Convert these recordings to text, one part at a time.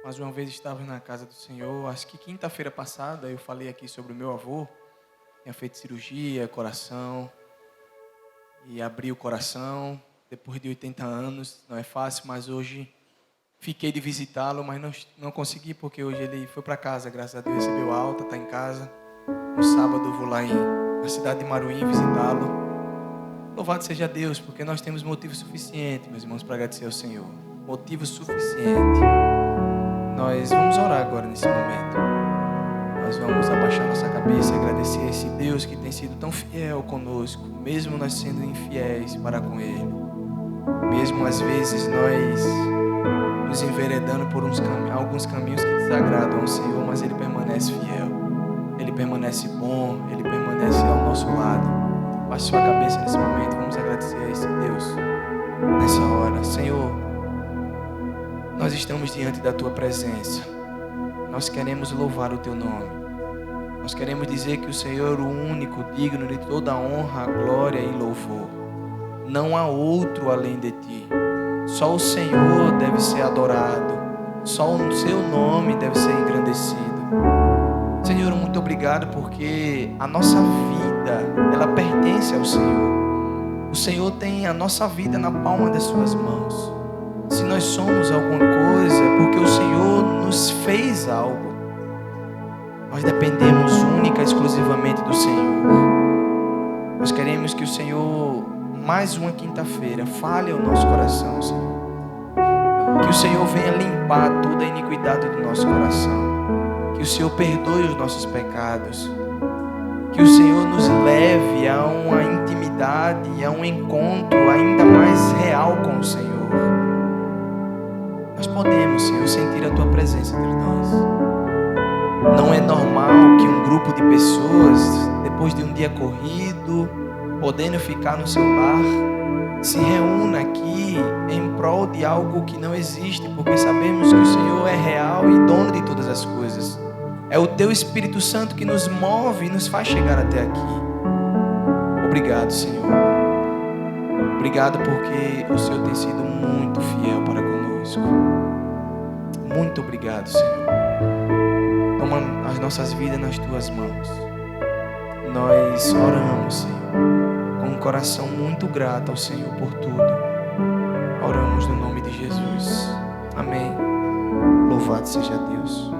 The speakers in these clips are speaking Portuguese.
Mais uma vez estava na casa do Senhor. Acho que quinta-feira passada eu falei aqui sobre o meu avô. Tinha feito cirurgia, coração. E abri o coração. Depois de 80 anos. Não é fácil, mas hoje fiquei de visitá-lo. Mas não consegui porque hoje ele foi para casa. Graças a Deus recebeu alta, está em casa. No sábado eu vou lá na cidade de Maruim visitá-lo. Louvado seja Deus, porque nós temos motivo suficiente, meus irmãos, para agradecer ao Senhor. Motivo suficiente. Nós vamos orar agora nesse momento. Nós vamos abaixar nossa cabeça e agradecer a esse Deus que tem sido tão fiel conosco, mesmo nós sendo infiéis para com Ele. Mesmo às vezes nós nos enveredando por alguns caminhos que desagradam ao Senhor, mas Ele permanece fiel. Ele permanece bom, Ele permanece ao nosso lado. Baixe sua cabeça nesse momento, vamos agradecer a esse Deus nessa hora. Senhor, nós estamos diante da Tua presença. Nós queremos louvar o Teu nome. Nós queremos dizer que o Senhor é o único digno de toda honra, glória e louvor. Não há outro além de Ti. Só o Senhor deve ser adorado. Só o Seu nome deve ser engrandecido. Senhor, muito obrigado porque a nossa vida, ela pertence ao Senhor. O Senhor tem a nossa vida na palma das Suas mãos. Se nós somos alguma coisa, é porque o Senhor nos fez algo. Nós dependemos única e exclusivamente do Senhor. Nós queremos que o Senhor, mais uma quinta-feira, fale ao nosso coração, Senhor. Que o Senhor venha limpar toda a iniquidade do nosso coração. Que o Senhor perdoe os nossos pecados. Que o Senhor nos leve a uma intimidade, a um encontro ainda mais real com o Senhor. Nós podemos, Senhor, sentir a Tua presença entre nós. Não é normal que um grupo de pessoas, depois de um dia corrido, podendo ficar no seu lar, se reúna aqui em prol de algo que não existe, porque sabemos que o Senhor é real e dono de todas as coisas. É o Teu Espírito Santo que nos move e nos faz chegar até aqui. Obrigado, Senhor. Obrigado porque o Senhor tem sido muito fiel para conosco. Muito obrigado, Senhor. Toma as nossas vidas nas Tuas mãos. Nós oramos, Senhor, com um coração muito grato ao Senhor por tudo. Oramos no nome de Jesus. Amém. Louvado seja Deus.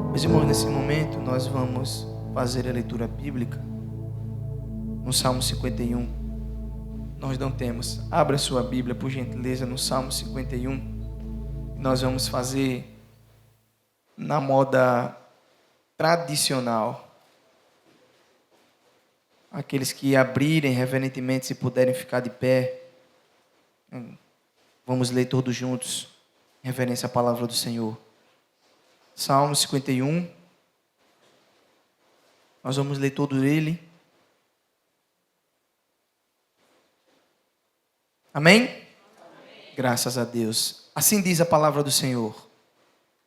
Meus irmãos, nesse momento nós vamos fazer a leitura bíblica no Salmo 51. Nós não temos. Abra sua Bíblia, por gentileza, no Salmo 51. Nós vamos fazer na moda tradicional. Aqueles que abrirem reverentemente, se puderem ficar de pé. Vamos ler todos juntos, em reverência à palavra do Senhor. Salmo 51. Nós vamos ler todo ele. Amém? Amém? Graças a Deus. Assim diz a palavra do Senhor.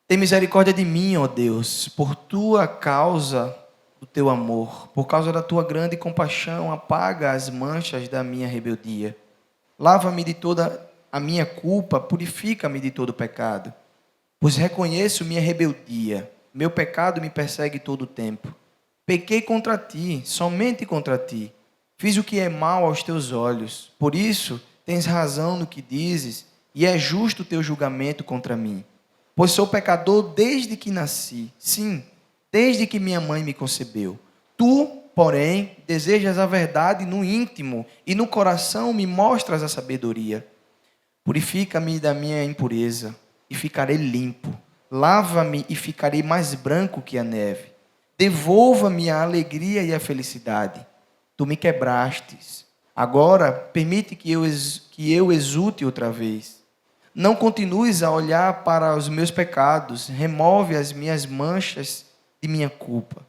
Tem misericórdia de mim, ó Deus, por Tua causa do Teu amor. Por causa da Tua grande compaixão, apaga as manchas da minha rebeldia. Lava-me de toda a minha culpa, purifica-me de todo pecado. Pois reconheço minha rebeldia, meu pecado me persegue todo o tempo. Pequei contra Ti, somente contra Ti. Fiz o que é mal aos Teus olhos. Por isso, tens razão no que dizes, e é justo o Teu julgamento contra mim. Pois sou pecador desde que nasci, sim, desde que minha mãe me concebeu. Tu, porém, desejas a verdade no íntimo, e no coração me mostras a sabedoria. Purifica-me da minha impureza, e ficarei limpo. Lava-me e ficarei mais branco que a neve. Devolva-me a alegria e a felicidade. Tu me quebrastes. Agora, permite que eu exulte outra vez. Não continues a olhar para os meus pecados. Remove as minhas manchas de minha culpa.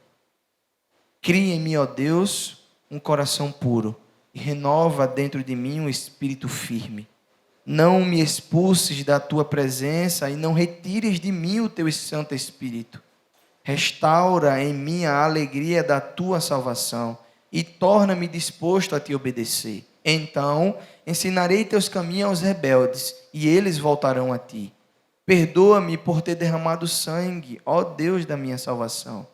Cria em mim, ó Deus, um coração puro. E renova dentro de mim um espírito firme. Não me expulses da Tua presença e não retires de mim o Teu Santo Espírito. Restaura em mim a alegria da Tua salvação e torna-me disposto a Te obedecer. Então ensinarei Teus caminhos aos rebeldes e eles voltarão a Ti. Perdoa-me por ter derramado sangue, ó Deus da minha salvação.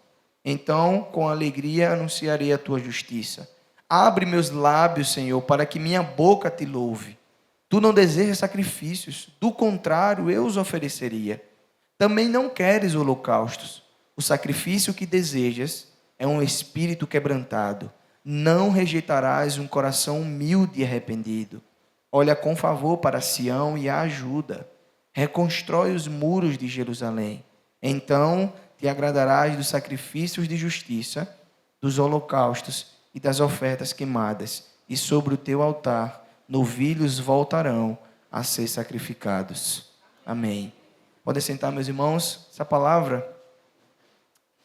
Então, com alegria, anunciarei a tua justiça. Abre meus lábios, Senhor, para que minha boca te louve. Tu não desejas sacrifícios, do contrário, eu os ofereceria. Também não queres holocaustos. O sacrifício que desejas é um espírito quebrantado. Não rejeitarás um coração humilde e arrependido. Olha com favor para Sião e a ajuda. Reconstrói os muros de Jerusalém. Então te agradarás dos sacrifícios de justiça, dos holocaustos e das ofertas queimadas, e sobre o teu altar novilhos voltarão a ser sacrificados. Amém. Podem sentar, meus irmãos. Essa palavra,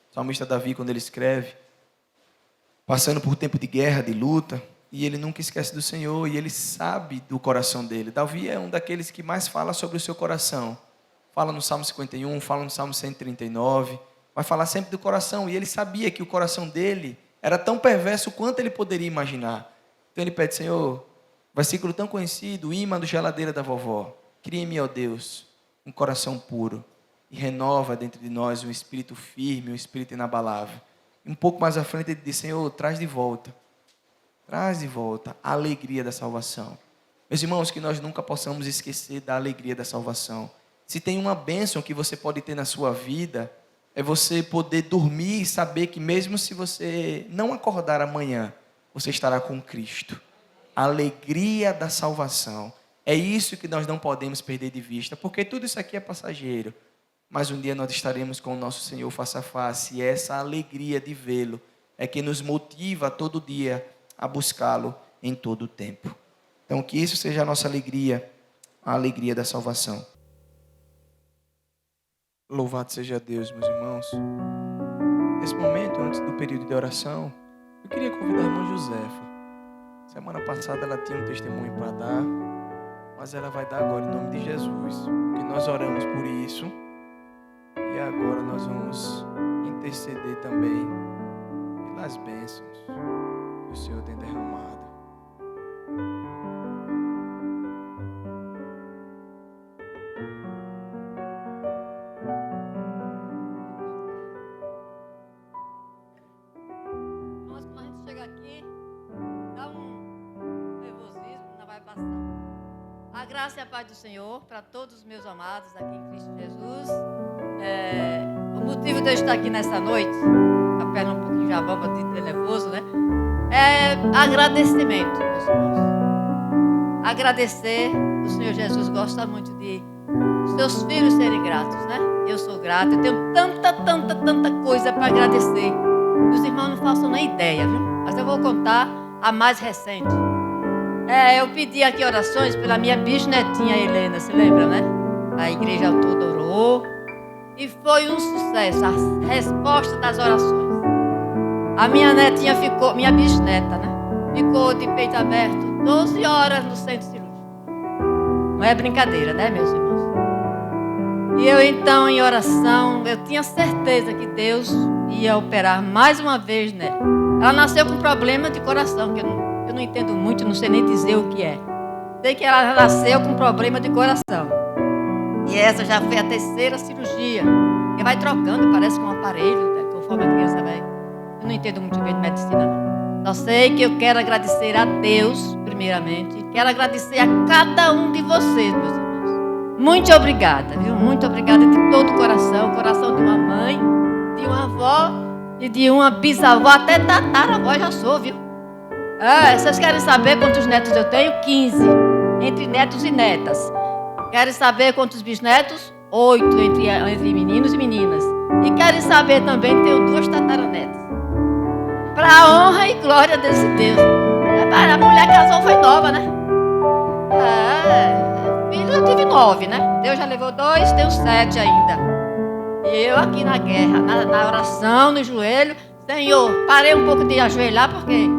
o salmista Davi, quando ele escreve, passando por tempo de guerra, de luta, e ele nunca esquece do Senhor, e ele sabe do coração dele. Davi é um daqueles que mais fala sobre o seu coração. Fala no Salmo 51, fala no Salmo 139, vai falar sempre do coração, e ele sabia que o coração dele era tão perverso quanto ele poderia imaginar. Então ele pede, Senhor, versículo tão conhecido, imã do geladeira da vovó, cria em mim, ó Deus, um coração puro, e renova dentro de nós um espírito firme, um espírito inabalável. E um pouco mais à frente ele diz, Senhor, traz de volta a alegria da salvação. Meus irmãos, que nós nunca possamos esquecer da alegria da salvação. Se tem uma bênção que você pode ter na sua vida, é você poder dormir e saber que mesmo se você não acordar amanhã, você estará com Cristo. A alegria da salvação. É isso que nós não podemos perder de vista, porque tudo isso aqui é passageiro. Mas um dia nós estaremos com o nosso Senhor face a face, e essa alegria de vê-lo é que nos motiva todo dia a buscá-lo em todo o tempo. Então que isso seja a nossa alegria, a alegria da salvação. Louvado seja Deus, meus irmãos. Nesse momento, antes do período de oração, eu queria convidar a irmã Josefa. Semana passada ela tinha um testemunho para dar, mas ela vai dar agora em nome de Jesus, porque nós oramos por isso, e agora nós vamos interceder também pelas bênçãos que o Senhor tem derramado. A graça e a paz do Senhor para todos os meus amados aqui em Cristo Jesus. O motivo de eu estar aqui nessa noite, a perna um pouquinho já bamba de nervoso, né? É agradecimento, meus irmãos. Agradecer, o Senhor Jesus gosta muito de seus filhos serem gratos, né? Eu sou grata, eu tenho tanta coisa para agradecer. Os irmãos não façam nem ideia, viu? Mas eu vou contar a mais recente. Eu pedi aqui orações pela minha bisnetinha Helena, se lembra, né? A igreja toda orou e foi um sucesso a resposta das orações. A minha netinha ficou, minha bisneta, né? Ficou de peito aberto 12 horas no centro cirúrgico. Não é brincadeira, né, meus irmãos? E eu então, em oração, eu tinha certeza que Deus ia operar mais uma vez nela. Ela nasceu com problema de coração, que eu não entendo muito, não sei nem dizer o que é. Sei que ela nasceu com problema de coração. E essa já foi a terceira cirurgia. E vai trocando, parece com um aparelho, né, conforme a criança vai. Eu não entendo muito bem de medicina, não. Só sei que eu quero agradecer a Deus, primeiramente. Quero agradecer a cada um de vocês, meus irmãos. Muito obrigada, viu? Muito obrigada de todo o coração. Coração de uma mãe, de uma avó e de uma bisavó. Até tataravó já sou, viu? Vocês querem saber quantos netos eu tenho? 15. Entre netos e netas. Querem saber quantos bisnetos? 8 entre meninos e meninas. E querem saber também que tenho 2 tataranetas. Para a honra e glória desse Deus. A mulher casou foi nova, né? Filho eu tive 9, né? Deus já levou 2, tenho 7 ainda. E eu aqui na guerra, na oração, no joelho. Senhor, parei um pouco de ajoelhar porque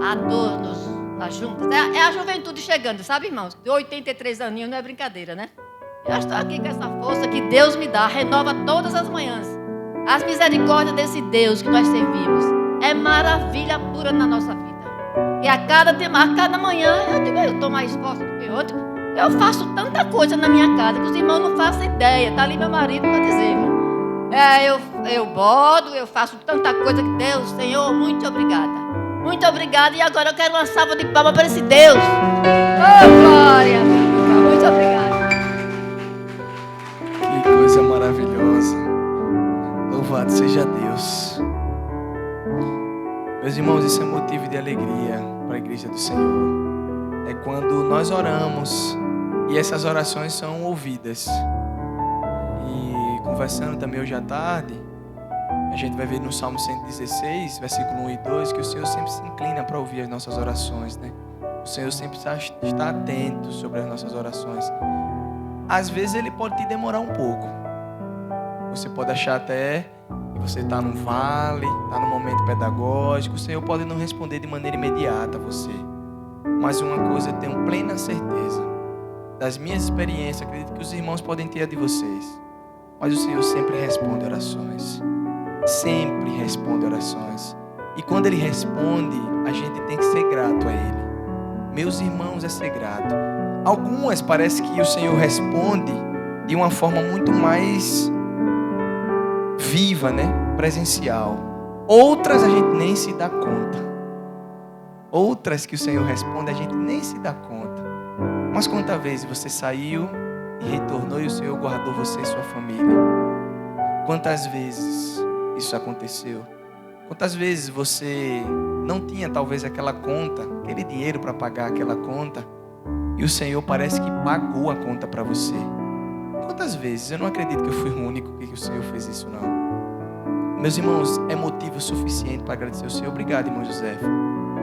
a dor nas juntas. É a juventude chegando, sabe, irmãos? De 83 aninhos não é brincadeira, né? Eu estou aqui com essa força que Deus me dá, renova todas as manhãs. As misericórdias desse Deus que nós servimos é maravilha pura na nossa vida. E a cada manhã eu digo, eu estou mais forte do que outro. Eu faço tanta coisa na minha casa que os irmãos não fazem ideia. Está ali meu marido para dizer. Eu bodo, eu faço tanta coisa que Deus, Senhor, muito obrigada. Muito obrigada. E agora eu quero uma salva de palmas para esse Deus. Oh, glória. Muito obrigada. Que coisa maravilhosa. Louvado seja Deus. Meus irmãos, isso é motivo de alegria para a igreja do Senhor. É quando nós oramos e essas orações são ouvidas. E conversando também hoje à tarde, a gente vai ver no Salmo 116, versículo 1 e 2, que o Senhor sempre se inclina para ouvir as nossas orações, né? O Senhor sempre está atento sobre as nossas orações. Às vezes Ele pode te demorar um pouco. Você pode achar até que você está num vale, está num momento pedagógico. O Senhor pode não responder de maneira imediata a você. Mas uma coisa eu tenho plena certeza. Das minhas experiências, acredito que os irmãos podem ter a de vocês. Mas o Senhor sempre responde orações. Sempre responde orações. E quando Ele responde, a gente tem que ser grato a Ele. Meus irmãos, é ser grato. Algumas parece que o Senhor responde de uma forma muito mais viva, né? Presencial. Outras a gente nem se dá conta. Outras que o Senhor responde, a gente nem se dá conta. Mas quantas vezes você saiu e retornou e o Senhor guardou você e sua família? Quantas vezes isso aconteceu? Quantas vezes você não tinha talvez aquela conta, aquele dinheiro para pagar aquela conta, e o Senhor parece que pagou a conta para você? Quantas vezes? Eu não acredito que eu fui o único que o Senhor fez isso, não. Meus irmãos, é motivo suficiente para agradecer ao Senhor. Obrigado, irmão José.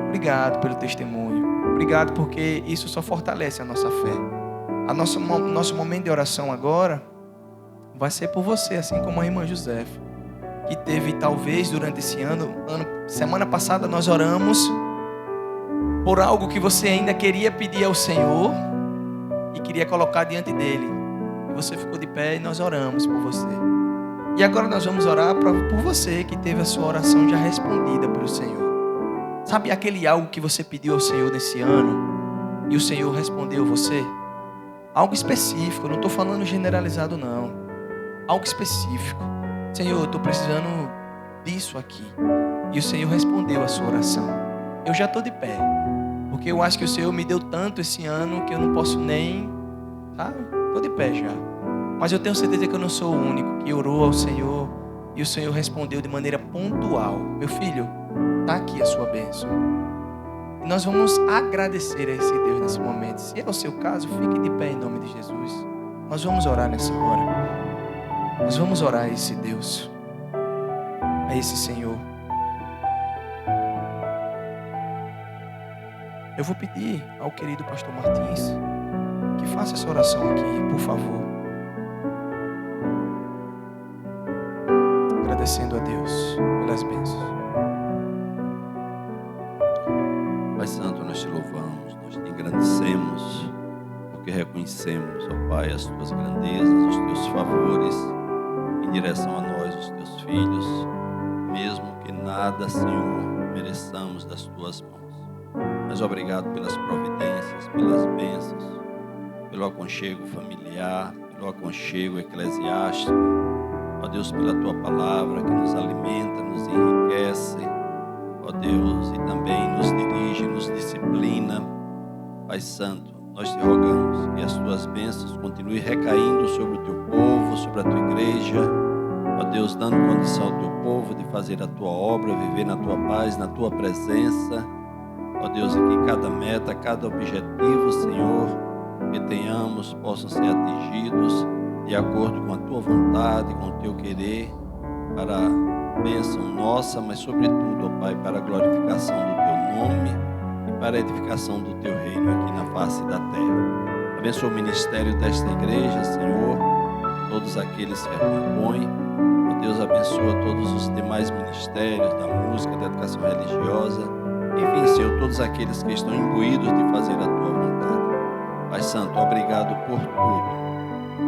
Obrigado pelo testemunho. Obrigado porque isso só fortalece a nossa fé. Nosso momento de oração agora vai ser por você, assim como a irmã José, que teve talvez durante esse semana passada nós oramos por algo que você ainda queria pedir ao Senhor e queria colocar diante dele. E você ficou de pé e nós oramos por você. E agora nós vamos orar por você que teve a sua oração já respondida pelo Senhor. Sabe aquele algo que você pediu ao Senhor nesse ano e o Senhor respondeu você? Algo específico, eu não estou falando generalizado não. Algo específico. Senhor, eu estou precisando disso aqui. E o Senhor respondeu a sua oração. Eu já estou de pé. Porque eu acho que o Senhor me deu tanto esse ano que eu não posso nem... Sabe? Estou de pé já. Mas eu tenho certeza que eu não sou o único que orou ao Senhor e o Senhor respondeu de maneira pontual. Meu filho, está aqui a sua bênção. E nós vamos agradecer a esse Deus nesse momento. Se é o seu caso, fique de pé em nome de Jesus. Nós vamos orar nessa hora. Nós vamos orar a esse Deus, a esse Senhor. Eu vou pedir ao querido pastor Martins que faça essa oração aqui, por favor. Agradecendo a Deus pelas bênçãos. Pai Santo, nós te louvamos, nós te engrandecemos, porque reconhecemos, ó Pai, as tuas grandezas, os teus favores em direção a nós, os teus filhos, mesmo que nada, Senhor, mereçamos das tuas mãos. Mas obrigado pelas providências, pelas bênçãos, pelo aconchego familiar, pelo aconchego eclesiástico. Ó Deus, pela tua palavra que nos alimenta, nos enriquece, ó Deus, e também nos dirige, nos disciplina. Pai Santo, nós te rogamos que as tuas bênçãos continuem recaindo sobre o teu povo, sobre a tua igreja. Ó Deus, dando condição ao teu povo de fazer a tua obra, viver na tua paz, na tua presença. Ó Deus, e que cada meta, cada objetivo, Senhor, que tenhamos, possam ser atingidos de acordo com a tua vontade, com o teu querer, para a bênção nossa, mas sobretudo, ó Pai, para a glorificação do teu nome e para a edificação do teu reino aqui na face da terra. Abençoa o ministério desta igreja, Senhor, todos aqueles que a compõem. Ó Deus, abençoa todos os demais ministérios da música, da educação religiosa. Enfim, Senhor, todos aqueles que estão imbuídos de fazer a tua vontade. Pai Santo, obrigado por tudo.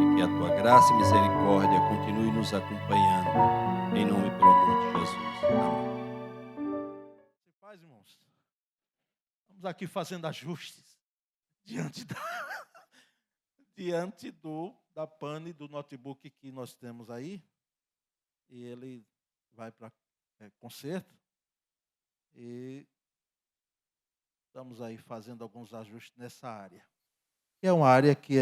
E que a tua graça e misericórdia continue nos acompanhando. Em nome e pelo amor de Jesus. Amém. Paz, irmãos. Estamos aqui fazendo ajustes diante diante da pane do notebook que nós temos aí. E ele vai para conserto. E estamos aí fazendo alguns ajustes nessa área. Que é uma área que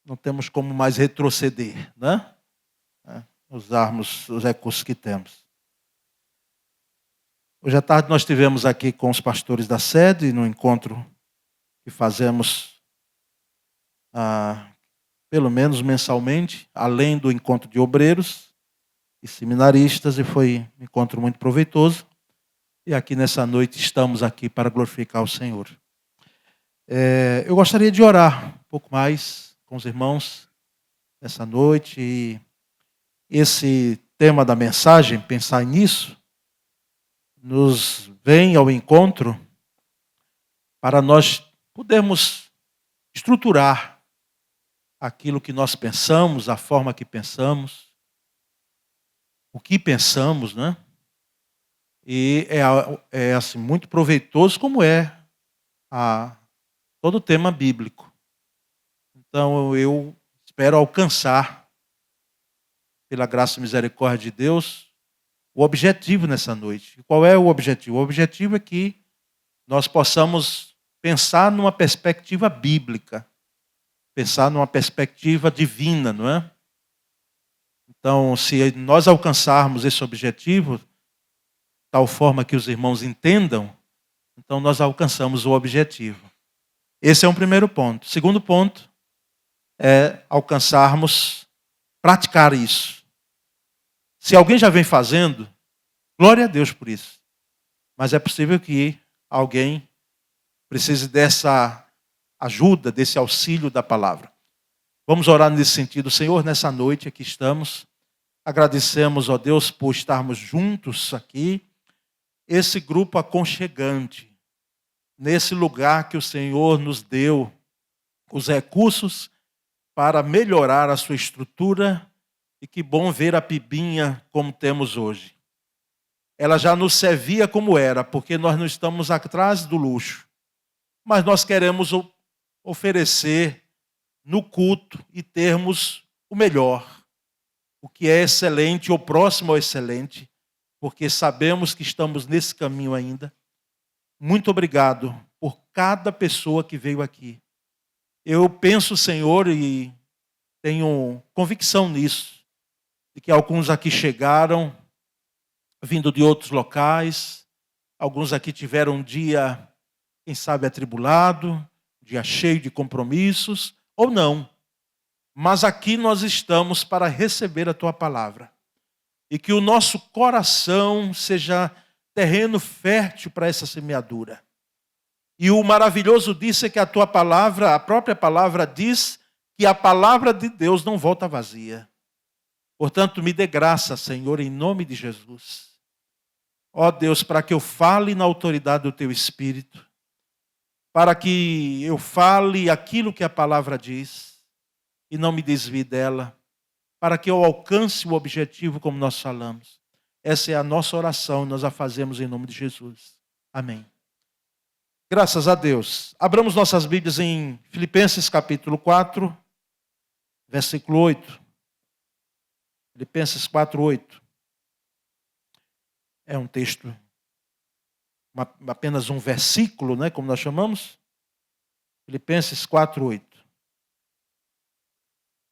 não temos como mais retroceder, né? Usarmos os recursos que temos. Hoje à tarde nós estivemos aqui com os pastores da sede, no encontro que fazemos pelo menos mensalmente, além do encontro de obreiros e seminaristas, e foi um encontro muito proveitoso. E aqui nessa noite estamos aqui para glorificar o Senhor. Eu gostaria de orar um pouco mais com os irmãos essa noite. E esse tema da mensagem, pensar nisso, nos vem ao encontro para nós podermos estruturar aquilo que nós pensamos, a forma que pensamos, o que pensamos, né? E é assim, muito proveitoso, como todo o tema bíblico. Então eu espero alcançar, pela graça e misericórdia de Deus, o objetivo nessa noite. Qual é o objetivo? O objetivo é que nós possamos pensar numa perspectiva bíblica, pensar numa perspectiva divina, não é? Então, se nós alcançarmos esse objetivo, de tal forma que os irmãos entendam, então nós alcançamos o objetivo. Esse é um primeiro ponto. Segundo ponto é praticar isso. Se alguém já vem fazendo, glória a Deus por isso. Mas é possível que alguém precise dessa ajuda, desse auxílio da palavra. Vamos orar nesse sentido. Senhor, nessa noite aqui estamos. Agradecemos, ó Deus, por estarmos juntos aqui. Esse grupo aconchegante, nesse lugar que o Senhor nos deu, os recursos para melhorar a sua estrutura. E que bom ver a Pibinha como temos hoje. Ela já nos servia como era, porque nós não estamos atrás do luxo. Mas nós queremos oferecer no culto e termos o melhor. O que é excelente ou próximo ao excelente, porque sabemos que estamos nesse caminho ainda. Muito obrigado por cada pessoa que veio aqui. Eu penso, Senhor, e tenho convicção nisso, de que alguns aqui chegaram vindo de outros locais, alguns aqui tiveram um dia, quem sabe, atribulado, dia cheio de compromissos, ou não. Mas aqui nós estamos para receber a Tua palavra. E que o nosso coração seja terreno fértil para essa semeadura. E o maravilhoso disso é que a Tua palavra, a própria palavra diz que a palavra de Deus não volta vazia. Portanto, me dê graça, Senhor, em nome de Jesus. Ó Deus, para que eu fale na autoridade do Teu Espírito, para que eu fale aquilo que a palavra diz e não me desvie dela, para que eu alcance o objetivo como nós falamos. Essa é a nossa oração, nós a fazemos em nome de Jesus. Amém. Graças a Deus. Abramos nossas Bíblias em Filipenses capítulo 4, versículo 8. Filipenses 4:8. É um texto, apenas um versículo, né, como nós chamamos. Filipenses 4:8.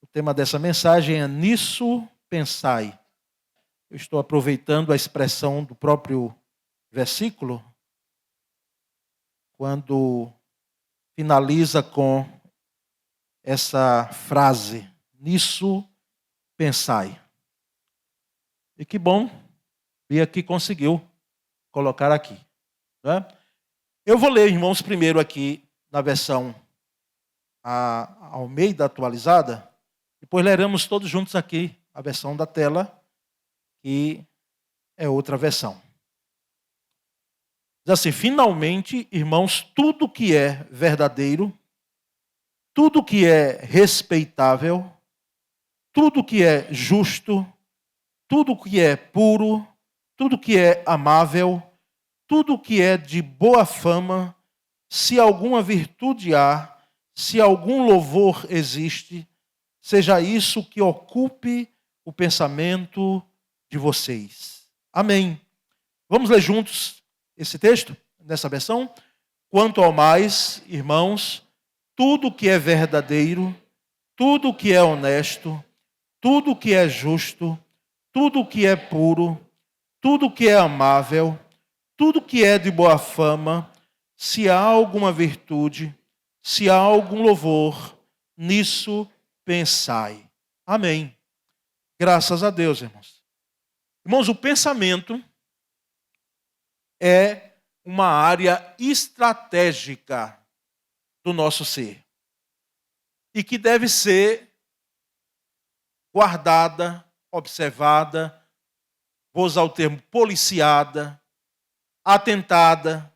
O tema dessa mensagem é Nisso Pensai. Eu estou aproveitando a expressão do próprio versículo, quando finaliza com essa frase, Nisso Pensai. E que bom, Bia que conseguiu colocar aqui. Né? Eu vou ler, irmãos, primeiro aqui na versão Almeida atualizada, depois leremos todos juntos aqui a versão da tela, que é outra versão. Diz assim, finalmente, irmãos, tudo que é verdadeiro, tudo que é respeitável, tudo que é justo, tudo que é puro, tudo que é amável, tudo que é de boa fama, se alguma virtude há, se algum louvor existe, seja isso que ocupe o pensamento de vocês. Amém. Vamos ler juntos esse texto, nessa versão? Quanto ao mais, irmãos, tudo que é verdadeiro, tudo que é honesto, tudo que é justo, tudo que é puro, tudo que é amável, tudo que é de boa fama, se há alguma virtude, se há algum louvor, nisso pensai. Amém. Graças a Deus, irmãos. Irmãos, o pensamento é uma área estratégica do nosso ser e que deve ser guardada, observada, vou usar o termo policiada, atentada.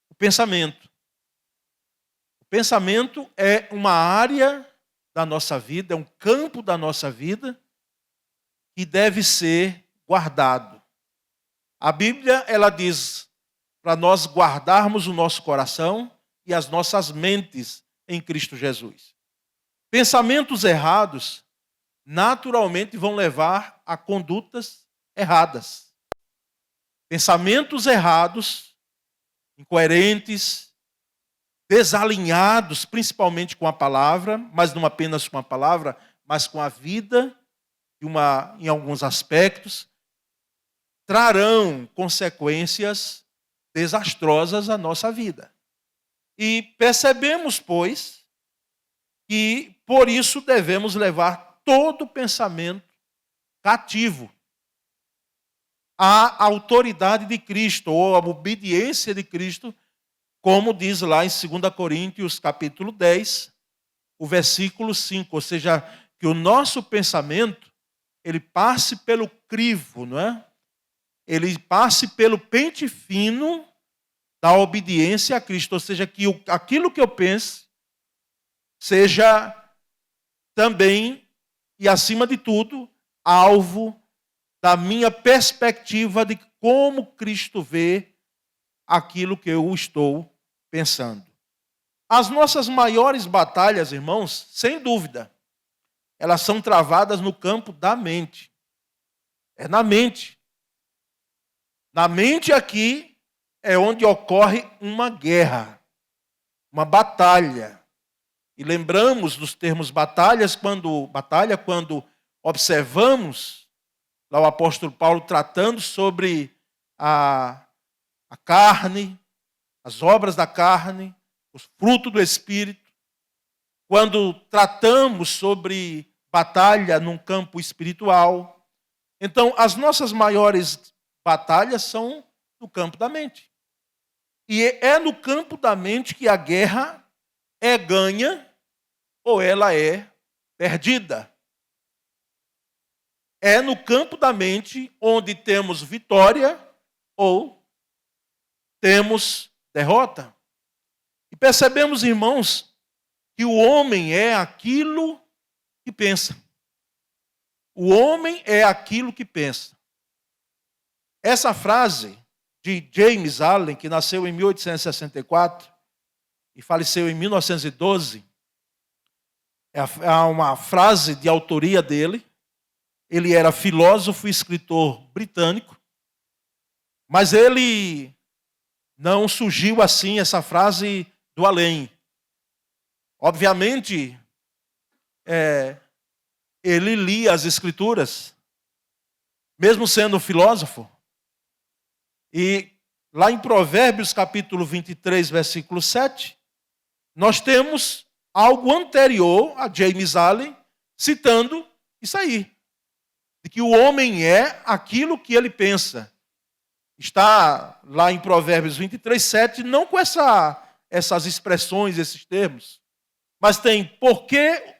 O pensamento. O pensamento é uma área da nossa vida, é um campo da nossa vida que deve ser guardado. A Bíblia, ela diz para nós guardarmos o nosso coração e as nossas mentes em Cristo Jesus. Pensamentos errados naturalmente vão levar a condutas erradas. Pensamentos errados, incoerentes, desalinhados, principalmente com a palavra, mas não apenas com a palavra, mas com a vida, em alguns aspectos, trarão consequências desastrosas à nossa vida. E percebemos, pois, que por isso devemos levar todo pensamento cativo à autoridade de Cristo, ou à obediência de Cristo, como diz lá em 2 Coríntios, capítulo 10, o versículo 5. Ou seja, que o nosso pensamento, ele passe pelo crivo, não é? Ele passe pelo pente fino da obediência a Cristo. Ou seja, que aquilo que eu pense seja também, e acima de tudo, alvo da minha perspectiva de como Cristo vê aquilo que eu estou pensando. As nossas maiores batalhas, irmãos, sem dúvida, elas são travadas no campo da mente. É na mente. Na mente aqui é onde ocorre uma guerra, uma batalha. E lembramos dos termos batalha quando observamos lá o apóstolo Paulo tratando sobre a carne, as obras da carne, os frutos do Espírito. Quando tratamos sobre batalha num campo espiritual. Então, as nossas maiores batalhas são no campo da mente. E é no campo da mente que a guerra é ganha ou ela é perdida. É no campo da mente onde temos vitória ou temos derrota. E percebemos, irmãos, que o homem é aquilo que pensa. O homem é aquilo que pensa. Essa frase de James Allen, que nasceu em 1864 e faleceu em 1912, é uma frase de autoria dele. Ele era filósofo e escritor britânico, mas ele não surgiu assim, essa frase do além. Obviamente, ele lia as Escrituras, mesmo sendo filósofo. E lá em Provérbios, capítulo 23, versículo 7, nós temos algo anterior a James Allen, citando isso aí. De que o homem é aquilo que ele pensa. Está lá em Provérbios 23, 7, não com essas expressões, esses termos, mas tem, porque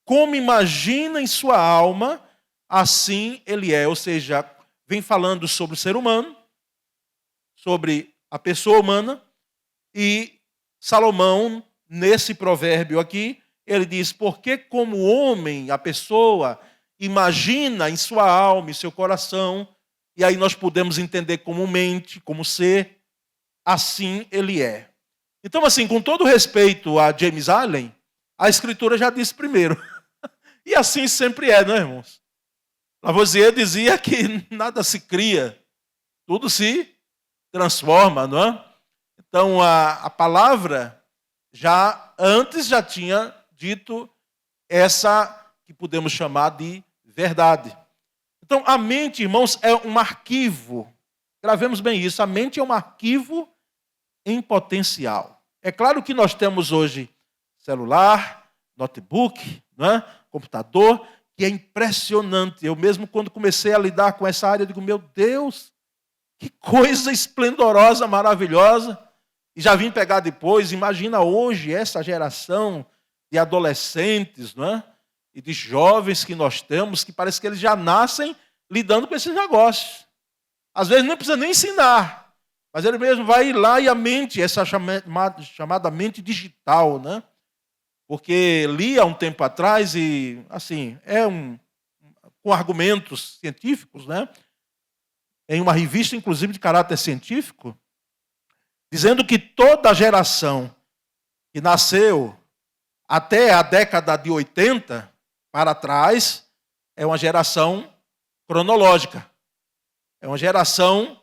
como imagina em sua alma, assim ele é. Ou seja, vem falando sobre o ser humano, sobre a pessoa humana, e Salomão, nesse provérbio aqui, ele diz, porque como homem, a pessoa imagina em sua alma, em seu coração, e aí nós podemos entender como mente, como ser, assim ele é. Então, assim, com todo respeito a James Allen, a Escritura já disse primeiro. E assim sempre é, não é, irmãos? Lavoisier dizia que nada se cria, tudo se transforma, não é? Então, a palavra antes já tinha dito essa que podemos chamar de verdade. Então, a mente, irmãos, é um arquivo. Gravemos bem isso. A mente é um arquivo em potencial. É claro que nós temos hoje celular, notebook, não é? Computador, que é impressionante. Eu mesmo, quando comecei a lidar com essa área, eu digo, meu Deus, que coisa esplendorosa, maravilhosa. E já vim pegar depois. Imagina hoje essa geração de adolescentes, não é? E de jovens que nós temos, que parece que eles já nascem lidando com esses negócios. Às vezes não precisa nem ensinar, mas ele mesmo vai lá e a mente, essa chamada mente digital, né? Porque li há um tempo atrás e, assim, com argumentos científicos, né? Em uma revista, inclusive, de caráter científico, dizendo que toda geração que nasceu até a década de 80 para trás é uma geração cronológica. É uma geração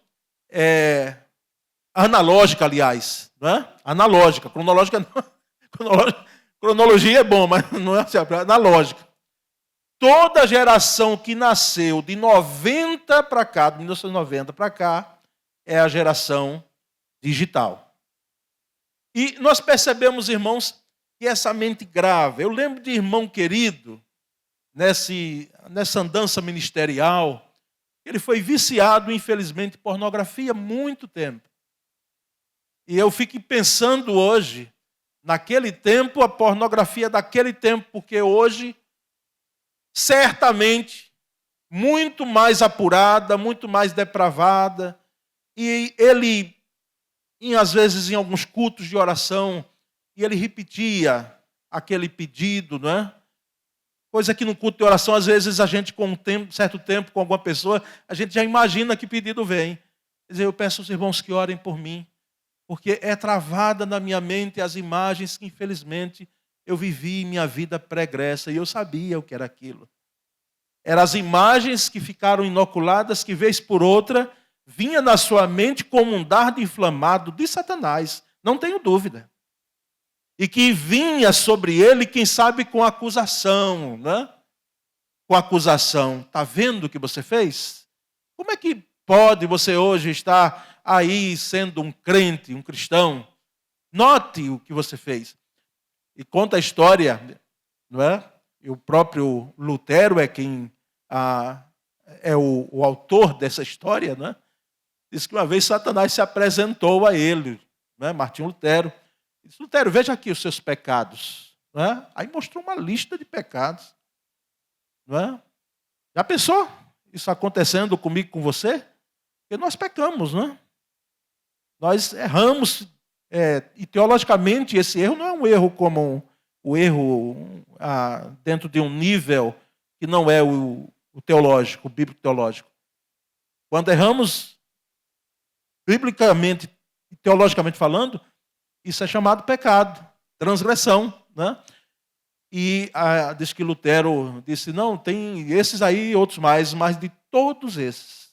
analógica, aliás. Não é? Analógica. Cronológica não. Cronologia é bom, mas não é analógica. Toda geração que nasceu de 90 para cá, de 1990 para cá, é a geração digital. E nós percebemos, irmãos, que essa mente grave. Eu lembro de irmão querido, nessa andança ministerial, ele foi viciado, infelizmente, em pornografia há muito tempo. E eu fico pensando hoje, naquele tempo, a pornografia daquele tempo, porque hoje, certamente, muito mais apurada, muito mais depravada, e ele, às vezes, em alguns cultos de oração, e ele repetia aquele pedido, não é? Coisa que no culto de oração, às vezes, a gente, com certo tempo, com alguma pessoa, a gente já imagina que pedido vem. Quer dizer, eu peço aos irmãos que orem por mim, porque é travada na minha mente as imagens que, infelizmente, eu vivi em minha vida pregressa, e eu sabia o que era aquilo. Eram as imagens que ficaram inoculadas, que, vez por outra, vinha na sua mente como um dardo inflamado de Satanás, não tenho dúvida. E que vinha sobre ele, quem sabe, com acusação, né? Com acusação. Está vendo o que você fez? Como é que pode você hoje estar aí sendo um crente, um cristão? Note o que você fez. E conta a história, não é? E o próprio Lutero é quem é o autor dessa história, né? Diz que uma vez Satanás se apresentou a ele, né? Martinho Lutero. Disse, Lutero, veja aqui os seus pecados. Não é? Aí mostrou uma lista de pecados. Não é? Já pensou isso acontecendo comigo, com você? Porque nós pecamos, não é? Nós erramos. E teologicamente esse erro não é um erro como o erro dentro de um nível que não é o teológico, o bíblico teológico. Quando erramos, biblicamente e teologicamente falando, isso é chamado pecado, transgressão, né? E diz que Lutero disse, não, tem esses aí e outros mais, mas de todos esses,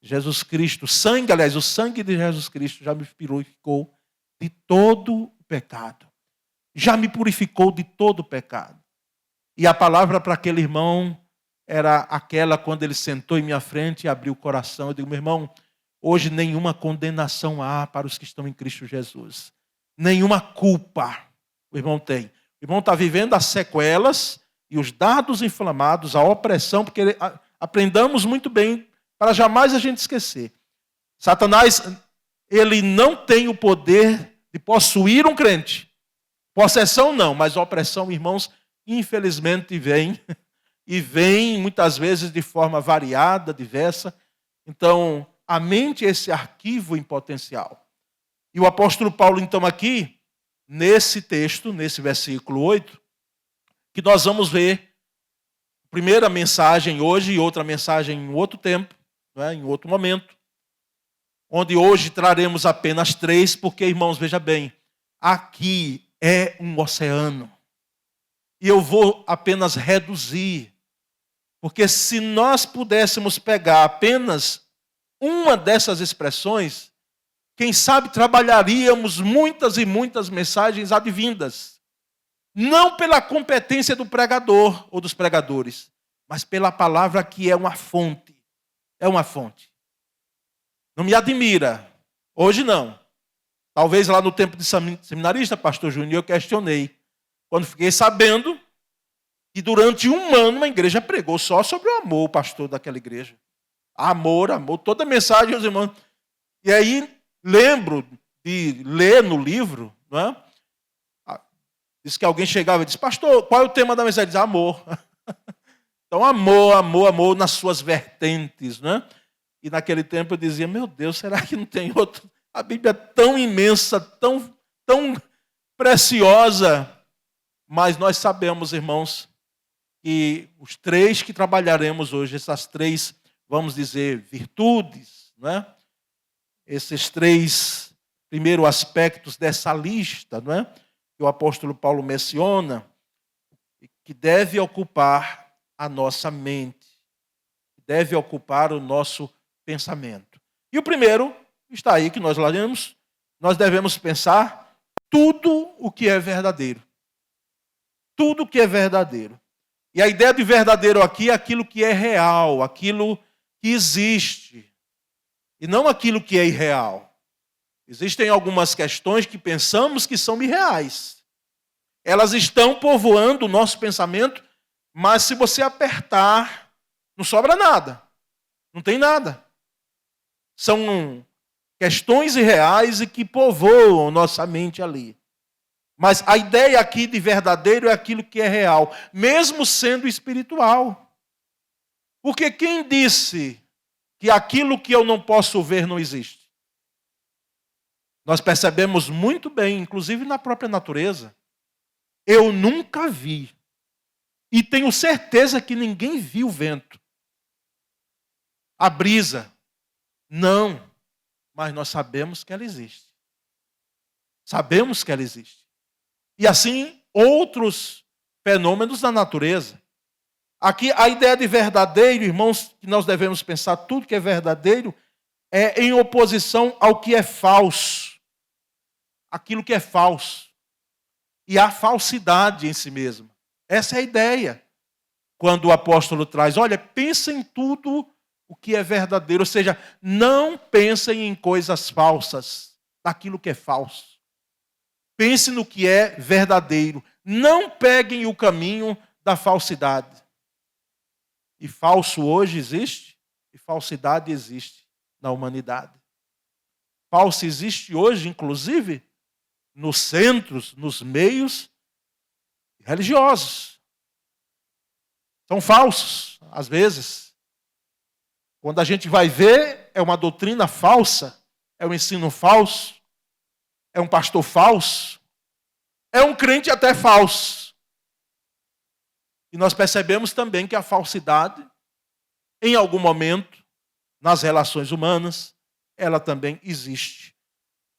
Jesus Cristo, o sangue de Jesus Cristo já me purificou de todo o pecado. Já me purificou de todo o pecado. E a palavra para aquele irmão era aquela quando ele sentou em minha frente e abriu o coração. Eu digo, meu irmão, hoje nenhuma condenação há para os que estão em Cristo Jesus. Nenhuma culpa o irmão tem. O irmão está vivendo as sequelas e os dardos inflamados, a opressão, porque aprendamos muito bem para jamais a gente esquecer. Satanás, ele não tem o poder de possuir um crente. Possessão não, mas opressão, irmãos, infelizmente vem. E vem muitas vezes de forma variada, diversa. Então, a mente é esse arquivo em potencial. E o apóstolo Paulo, então, aqui, nesse texto, nesse versículo 8, que nós vamos ver primeira mensagem hoje e outra mensagem em outro tempo, né, em outro momento, onde hoje traremos apenas 3, porque, irmãos, veja bem, aqui é um oceano. E eu vou apenas reduzir. Porque se nós pudéssemos pegar apenas uma dessas expressões, quem sabe trabalharíamos muitas e muitas mensagens advindas. Não pela competência do pregador ou dos pregadores, mas pela palavra que é uma fonte. É uma fonte. Não me admira. Hoje não. Talvez lá no tempo de seminarista, pastor Júnior, eu questionei. Quando fiquei sabendo que durante um ano a igreja pregou só sobre o amor, o pastor daquela igreja. Amor, amor, toda a mensagem, os irmãos. E aí lembro de ler no livro, não é? Diz que alguém chegava e disse, pastor, qual é o tema da mensagem? Diz, amor. Então, amor, amor, amor nas suas vertentes, né? E naquele tempo eu dizia, meu Deus, será que não tem outro? A Bíblia é tão imensa, tão preciosa. Mas nós sabemos, irmãos, que os três que trabalharemos hoje, essas três, vamos dizer, virtudes, né? Esses três primeiros aspectos dessa lista, não é? Que o apóstolo Paulo menciona, que deve ocupar a nossa mente, deve ocupar o nosso pensamento. E o primeiro está aí que nós lemos, nós devemos pensar tudo o que é verdadeiro. Tudo o que é verdadeiro. E a ideia de verdadeiro aqui é aquilo que é real, aquilo que existe, e não aquilo que é irreal. Existem algumas questões que pensamos que são irreais. Elas estão povoando o nosso pensamento, mas se você apertar, não sobra nada. Não tem nada. São questões irreais e que povoam nossa mente ali. Mas a ideia aqui de verdadeiro é aquilo que é real, mesmo sendo espiritual. Porque quem disse que aquilo que eu não posso ver não existe? Nós percebemos muito bem, inclusive na própria natureza. Eu nunca vi. E tenho certeza que ninguém viu o vento. A brisa. Não. Mas nós sabemos que ela existe. Sabemos que ela existe. E assim, outros fenômenos da natureza. Aqui, a ideia de verdadeiro, irmãos, que nós devemos pensar, tudo que é verdadeiro, é em oposição ao que é falso. Aquilo que é falso. E a falsidade em si mesma. Essa é a ideia. Quando o apóstolo traz, olha, pensa em tudo o que é verdadeiro. Ou seja, não pensem em coisas falsas, daquilo que é falso. Pense no que é verdadeiro. Não peguem o caminho da falsidade. E falso hoje existe, e falsidade existe na humanidade. Falso existe hoje, inclusive, nos centros, nos meios religiosos. São falsos, às vezes. Quando a gente vai ver, é uma doutrina falsa, é um ensino falso, é um pastor falso, é um crente até falso. E nós percebemos também que a falsidade, em algum momento, nas relações humanas, ela também existe.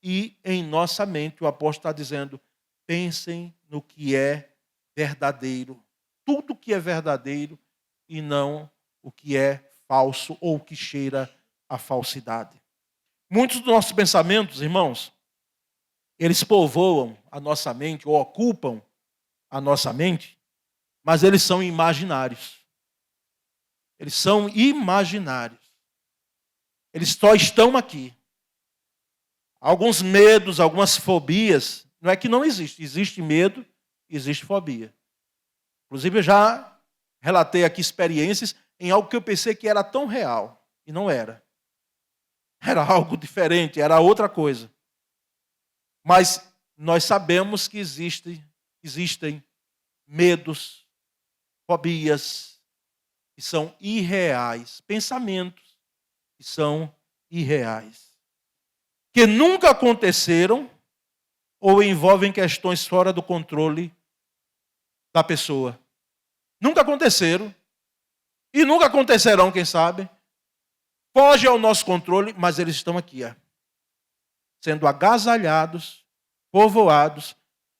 E em nossa mente, o apóstolo está dizendo, pensem no que é verdadeiro. Tudo que é verdadeiro e não o que é falso ou o que cheira a falsidade. Muitos dos nossos pensamentos, irmãos, eles povoam a nossa mente ou ocupam a nossa mente, mas eles são imaginários. Eles são imaginários. Eles só estão aqui. Alguns medos, algumas fobias, não é que não existe. Existe medo, existe fobia. Inclusive, eu já relatei aqui experiências em algo que eu pensei que era tão real. E não era. Era algo diferente, era outra coisa. Mas nós sabemos que existem medos, fobias, que são irreais. Pensamentos que são irreais. Que nunca aconteceram ou envolvem questões fora do controle da pessoa. Nunca aconteceram e nunca acontecerão, quem sabe. Foge ao nosso controle, mas eles estão aqui, sendo agasalhados povoados,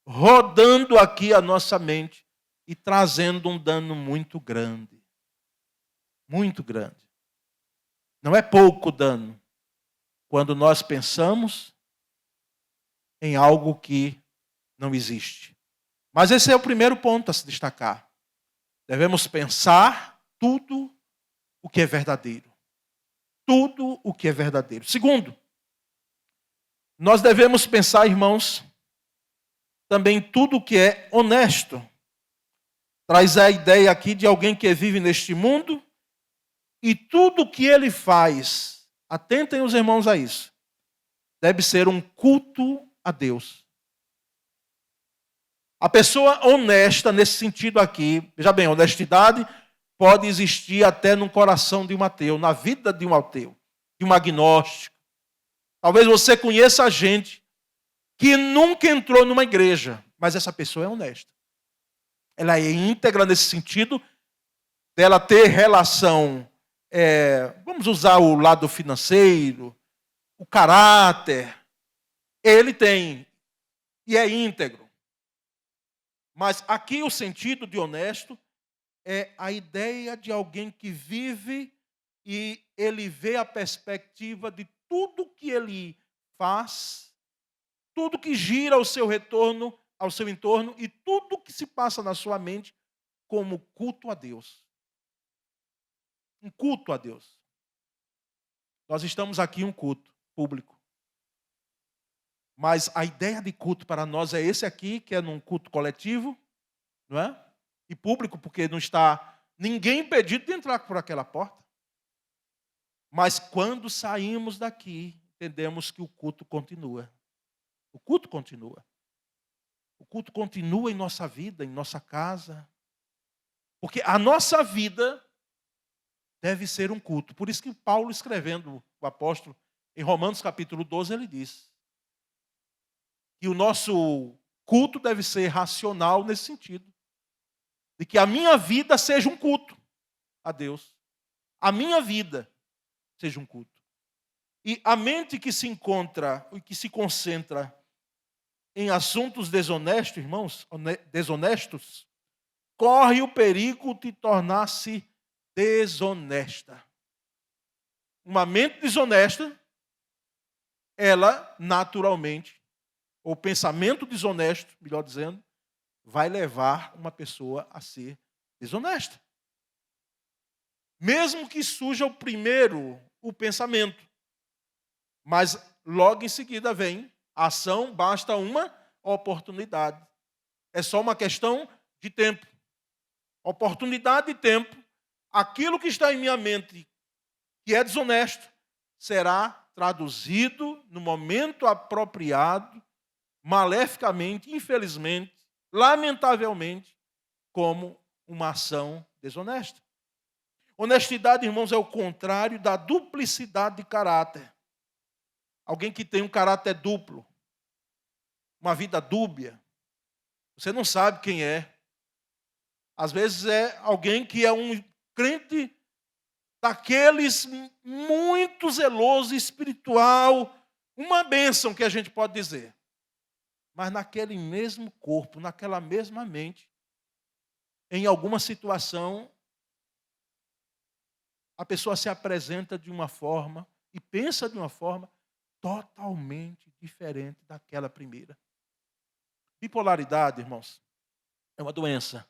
rodando aqui a nossa mente e trazendo um dano muito grande. Muito grande. Não é pouco dano quando nós pensamos em algo que não existe. Mas esse é o primeiro ponto a se destacar. Devemos pensar tudo o que é verdadeiro. Tudo o que é verdadeiro. Segundo, nós devemos pensar, irmãos, também tudo o que é honesto. Traz a ideia aqui de alguém que vive neste mundo e tudo o que ele faz, atentem os irmãos a isso, deve ser um culto a Deus. A pessoa honesta, nesse sentido aqui, veja bem, honestidade pode existir até no coração de um ateu, na vida de um ateu, de um agnóstico. Talvez você conheça gente que nunca entrou numa igreja, mas essa pessoa é honesta. Ela é íntegra nesse sentido dela ter relação, vamos usar o lado financeiro, o caráter. Ele tem e é íntegro. Mas aqui o sentido de honesto é a ideia de alguém que vive e ele vê a perspectiva de tudo que ele faz, tudo que gira ao seu retorno, ao seu entorno e tudo que se passa na sua mente como culto a Deus. Um culto a Deus. Nós estamos aqui em um culto público. Mas a ideia de culto para nós é esse aqui, que é num culto coletivo, não é? E público, porque não está ninguém impedido de entrar por aquela porta. Mas quando saímos daqui, entendemos que o culto continua. O culto continua. O culto continua em nossa vida, em nossa casa. Porque a nossa vida deve ser um culto. Por isso que Paulo, escrevendo, o apóstolo, em Romanos capítulo 12, ele diz que o nosso culto deve ser racional nesse sentido. De que a minha vida seja um culto a Deus. A minha vida seja um culto. E a mente que se encontra e que se concentra em assuntos desonestos, irmãos, desonestos, corre o perigo de tornar-se desonesta. Uma mente desonesta, ela naturalmente, ou pensamento desonesto, melhor dizendo, vai levar uma pessoa a ser desonesta. Mesmo que surja o pensamento, mas logo em seguida vem a ação, basta uma oportunidade. É só uma questão de tempo. Oportunidade e tempo. Aquilo que está em minha mente, que é desonesto, será traduzido no momento apropriado, maleficamente, infelizmente, lamentavelmente, como uma ação desonesta. Honestidade, irmãos, é o contrário da duplicidade de caráter. Alguém que tem um caráter duplo, uma vida dúbia, você não sabe quem é. Às vezes é alguém que é um crente daqueles muito zeloso, espiritual, uma bênção que a gente pode dizer. Mas naquele mesmo corpo, naquela mesma mente, em alguma situação, a pessoa se apresenta de uma forma e pensa de uma forma totalmente diferente daquela primeira. Bipolaridade, irmãos, é uma doença,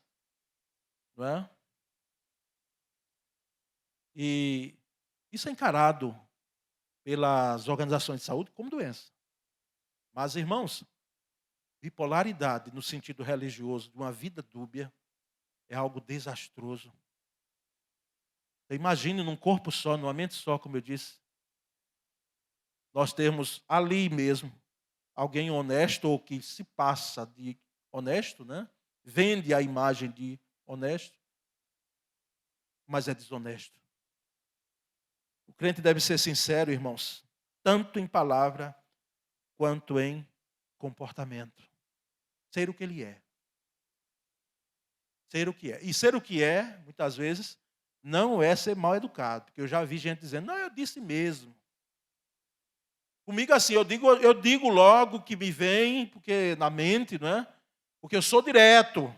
não é? E isso é encarado pelas organizações de saúde como doença. Mas, irmãos, bipolaridade no sentido religioso de uma vida dúbia é algo desastroso. Imagine num corpo só, numa mente só, como eu disse, nós temos ali mesmo alguém honesto ou que se passa de honesto, né? Vende a imagem de honesto, mas é desonesto. O crente deve ser sincero, irmãos, tanto em palavra quanto em comportamento. Ser o que ele é. Ser o que é. E ser o que é, muitas vezes, não é ser mal educado. Porque eu já vi gente dizendo, não, eu disse mesmo. Comigo assim, eu digo logo o que me vem, porque na mente, não é? Porque eu sou direto.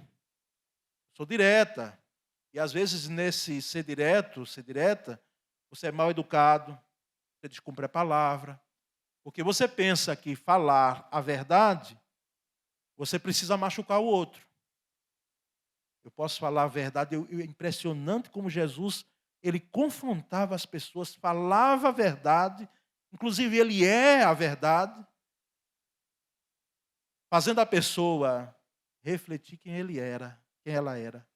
Sou direta. E às vezes nesse ser direto, ser direta, você é mal educado, você descumpre a palavra. Porque você pensa que falar a verdade, você precisa machucar o outro. Eu posso falar a verdade, é impressionante como Jesus, ele confrontava as pessoas, falava a verdade, inclusive ele é a verdade, fazendo a pessoa refletir quem ele era, quem ela era.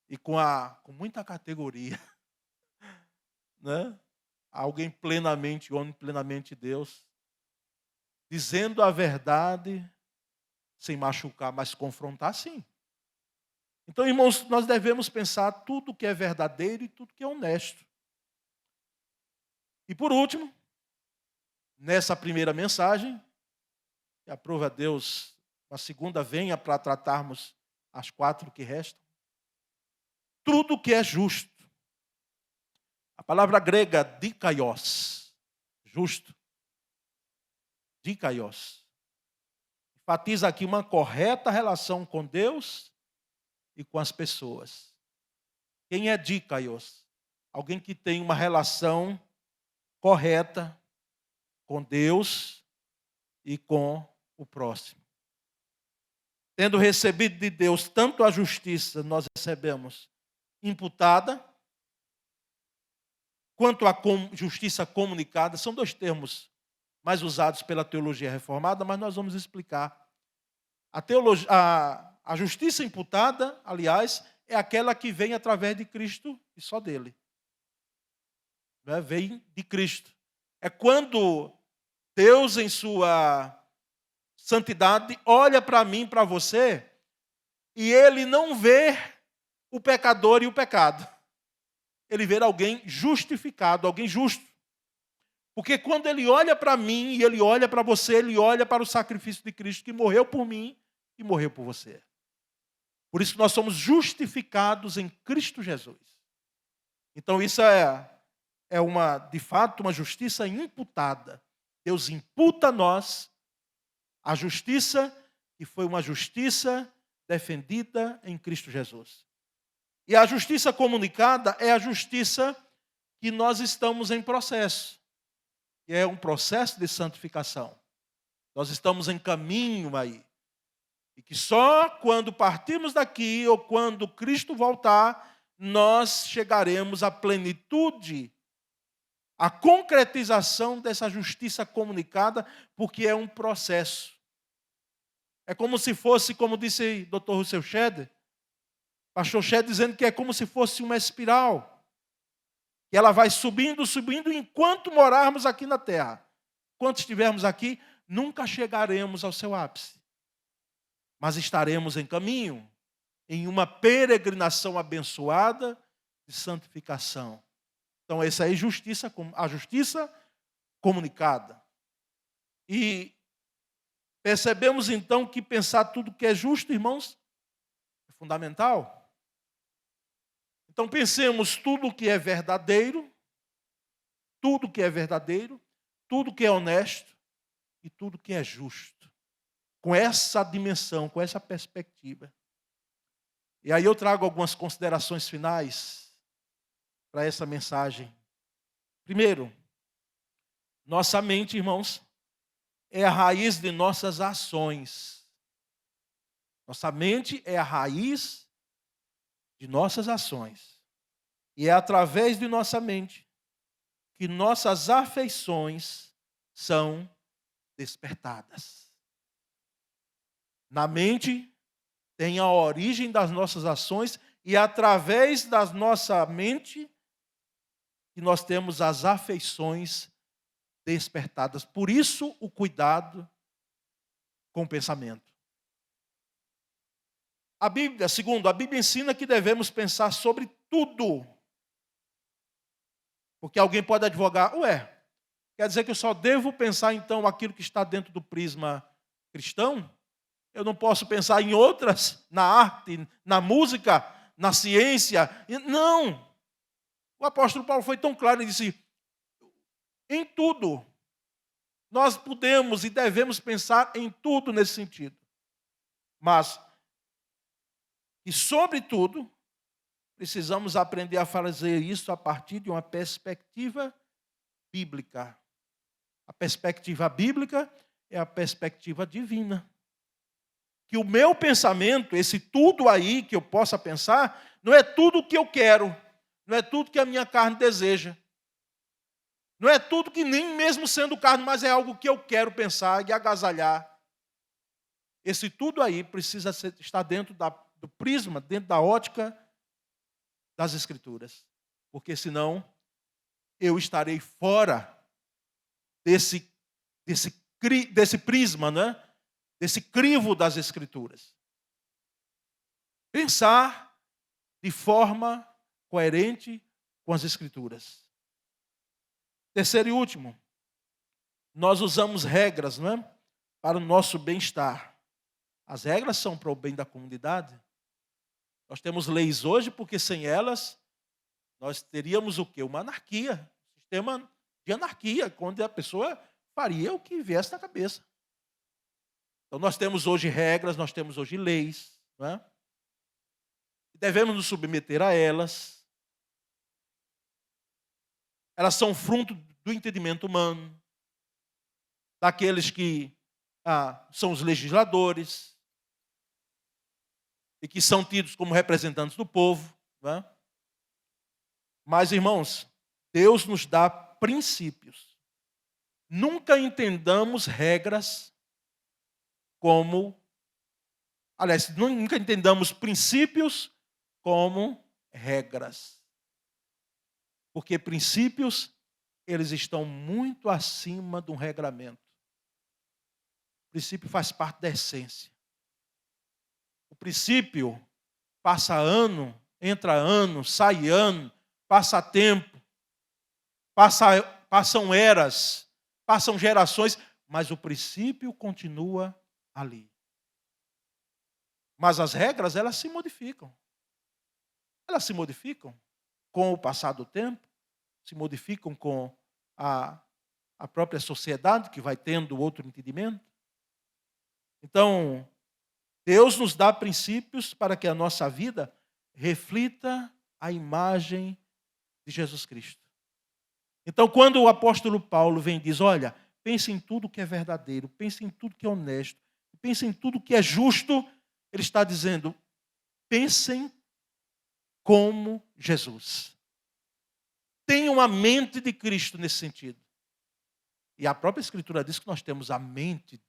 E com muita categoria, né? Alguém plenamente homem, plenamente Deus, dizendo a verdade sem machucar, mas confrontar sim. Então, irmãos, nós devemos pensar tudo que é verdadeiro e tudo que é honesto. E por último, nessa primeira mensagem, que aprova a Deus, a segunda venha para tratarmos as 4 que restam. Tudo que é justo. A palavra grega dikaios, justo. Dikaios. Enfatiza aqui uma correta relação com Deus e com as pessoas. Quem é dikaios? Alguém que tem uma relação correta com Deus e com o próximo. Tendo recebido de Deus tanto a justiça, nós recebemos imputada, quanto a justiça comunicada. São 2 termos mais usados pela teologia reformada, mas nós vamos explicar. A justiça imputada, aliás, é aquela que vem através de Cristo e só dele. Vem de Cristo. É quando Deus, em sua santidade, olha para mim, para você, e ele não vê o pecador e o pecado. Ele vê alguém justificado, alguém justo. Porque quando ele olha para mim e ele olha para você, ele olha para o sacrifício de Cristo que morreu por mim e morreu por você. Por isso que nós somos justificados em Cristo Jesus. Então isso é de fato uma justiça imputada. Deus imputa a nós a justiça que foi uma justiça defendida em Cristo Jesus. E a justiça comunicada é a justiça que nós estamos em processo. E é um processo de santificação. Nós estamos em caminho aí. E que só quando partirmos daqui ou quando Cristo voltar, nós chegaremos à plenitude, à concretização dessa justiça comunicada, porque é um processo. É como se fosse, como disse Dr. Russell Shedd, Pastor Shedd dizendo que é como se fosse uma espiral. Que ela vai subindo, subindo, enquanto morarmos aqui na terra. Enquanto estivermos aqui, nunca chegaremos ao seu ápice. Mas estaremos em caminho, em uma peregrinação abençoada de santificação. Então, essa é a justiça comunicada. E percebemos então que pensar tudo que é justo, irmãos, é fundamental. Então pensemos tudo que é verdadeiro, tudo que é verdadeiro, tudo que é honesto e tudo que é justo. Com essa dimensão, com essa perspectiva. E aí eu trago algumas considerações finais para essa mensagem. Primeiro, nossa mente, irmãos, é a raiz de nossas ações. Nossa mente é a raiz de nossas ações. E é através de nossa mente que nossas afeições são despertadas. Na mente tem a origem das nossas ações e é através da nossa mente que nós temos as afeições despertadas. Por isso o cuidado com o pensamento. A Bíblia ensina que devemos pensar sobre tudo. Porque alguém pode advogar, quer dizer que eu só devo pensar então aquilo que está dentro do prisma cristão? Eu não posso pensar em outras, na arte, na música, na ciência? Não! O apóstolo Paulo foi tão claro, ele disse, em tudo, Nós podemos e devemos pensar em tudo nesse sentido. Mas, e sobretudo, precisamos aprender a fazer isso a partir de uma perspectiva bíblica. A perspectiva bíblica é a perspectiva divina. Que o meu pensamento, esse tudo aí que eu possa pensar, não é tudo o que eu quero, não é tudo que a minha carne deseja. Não é tudo que nem mesmo sendo carne, mas é algo que eu quero pensar e agasalhar. Esse tudo aí precisa estar dentro do prisma, dentro da ótica das Escrituras. Porque senão eu estarei fora desse prisma, né? Desse crivo das Escrituras. Pensar de forma coerente com as Escrituras. Terceiro e último, nós usamos regras, não é? Para o nosso bem-estar. As regras são para o bem da comunidade. Nós temos leis hoje porque sem elas nós teríamos o quê? Uma anarquia, um sistema de anarquia, onde a pessoa faria o que viesse na cabeça. Então nós temos hoje regras, nós temos hoje leis, não é? E devemos nos submeter a elas. Elas são fruto do entendimento humano, daqueles que são os legisladores e que são tidos como representantes do povo. Não é? Mas, irmãos, Deus nos dá princípios. Nunca entendamos regras como... Aliás, nunca entendamos princípios como regras. Porque princípios, eles estão muito acima de um regramento. O princípio faz parte da essência. O princípio passa ano, entra ano, sai ano, passa tempo, passam eras, passam gerações, mas o princípio continua ali. Mas as regras, elas se modificam. Elas se modificam com o passar do tempo, se modificam com a própria sociedade, que vai tendo outro entendimento. Então, Deus nos dá princípios para que a nossa vida reflita a imagem de Jesus Cristo. Então, quando o apóstolo Paulo vem e diz, olha, pense em tudo que é verdadeiro, pense em tudo que é honesto, pense em tudo que é justo, ele está dizendo, pensem como Jesus. Tenham a mente de Cristo nesse sentido. E a própria Escritura diz que nós temos a mente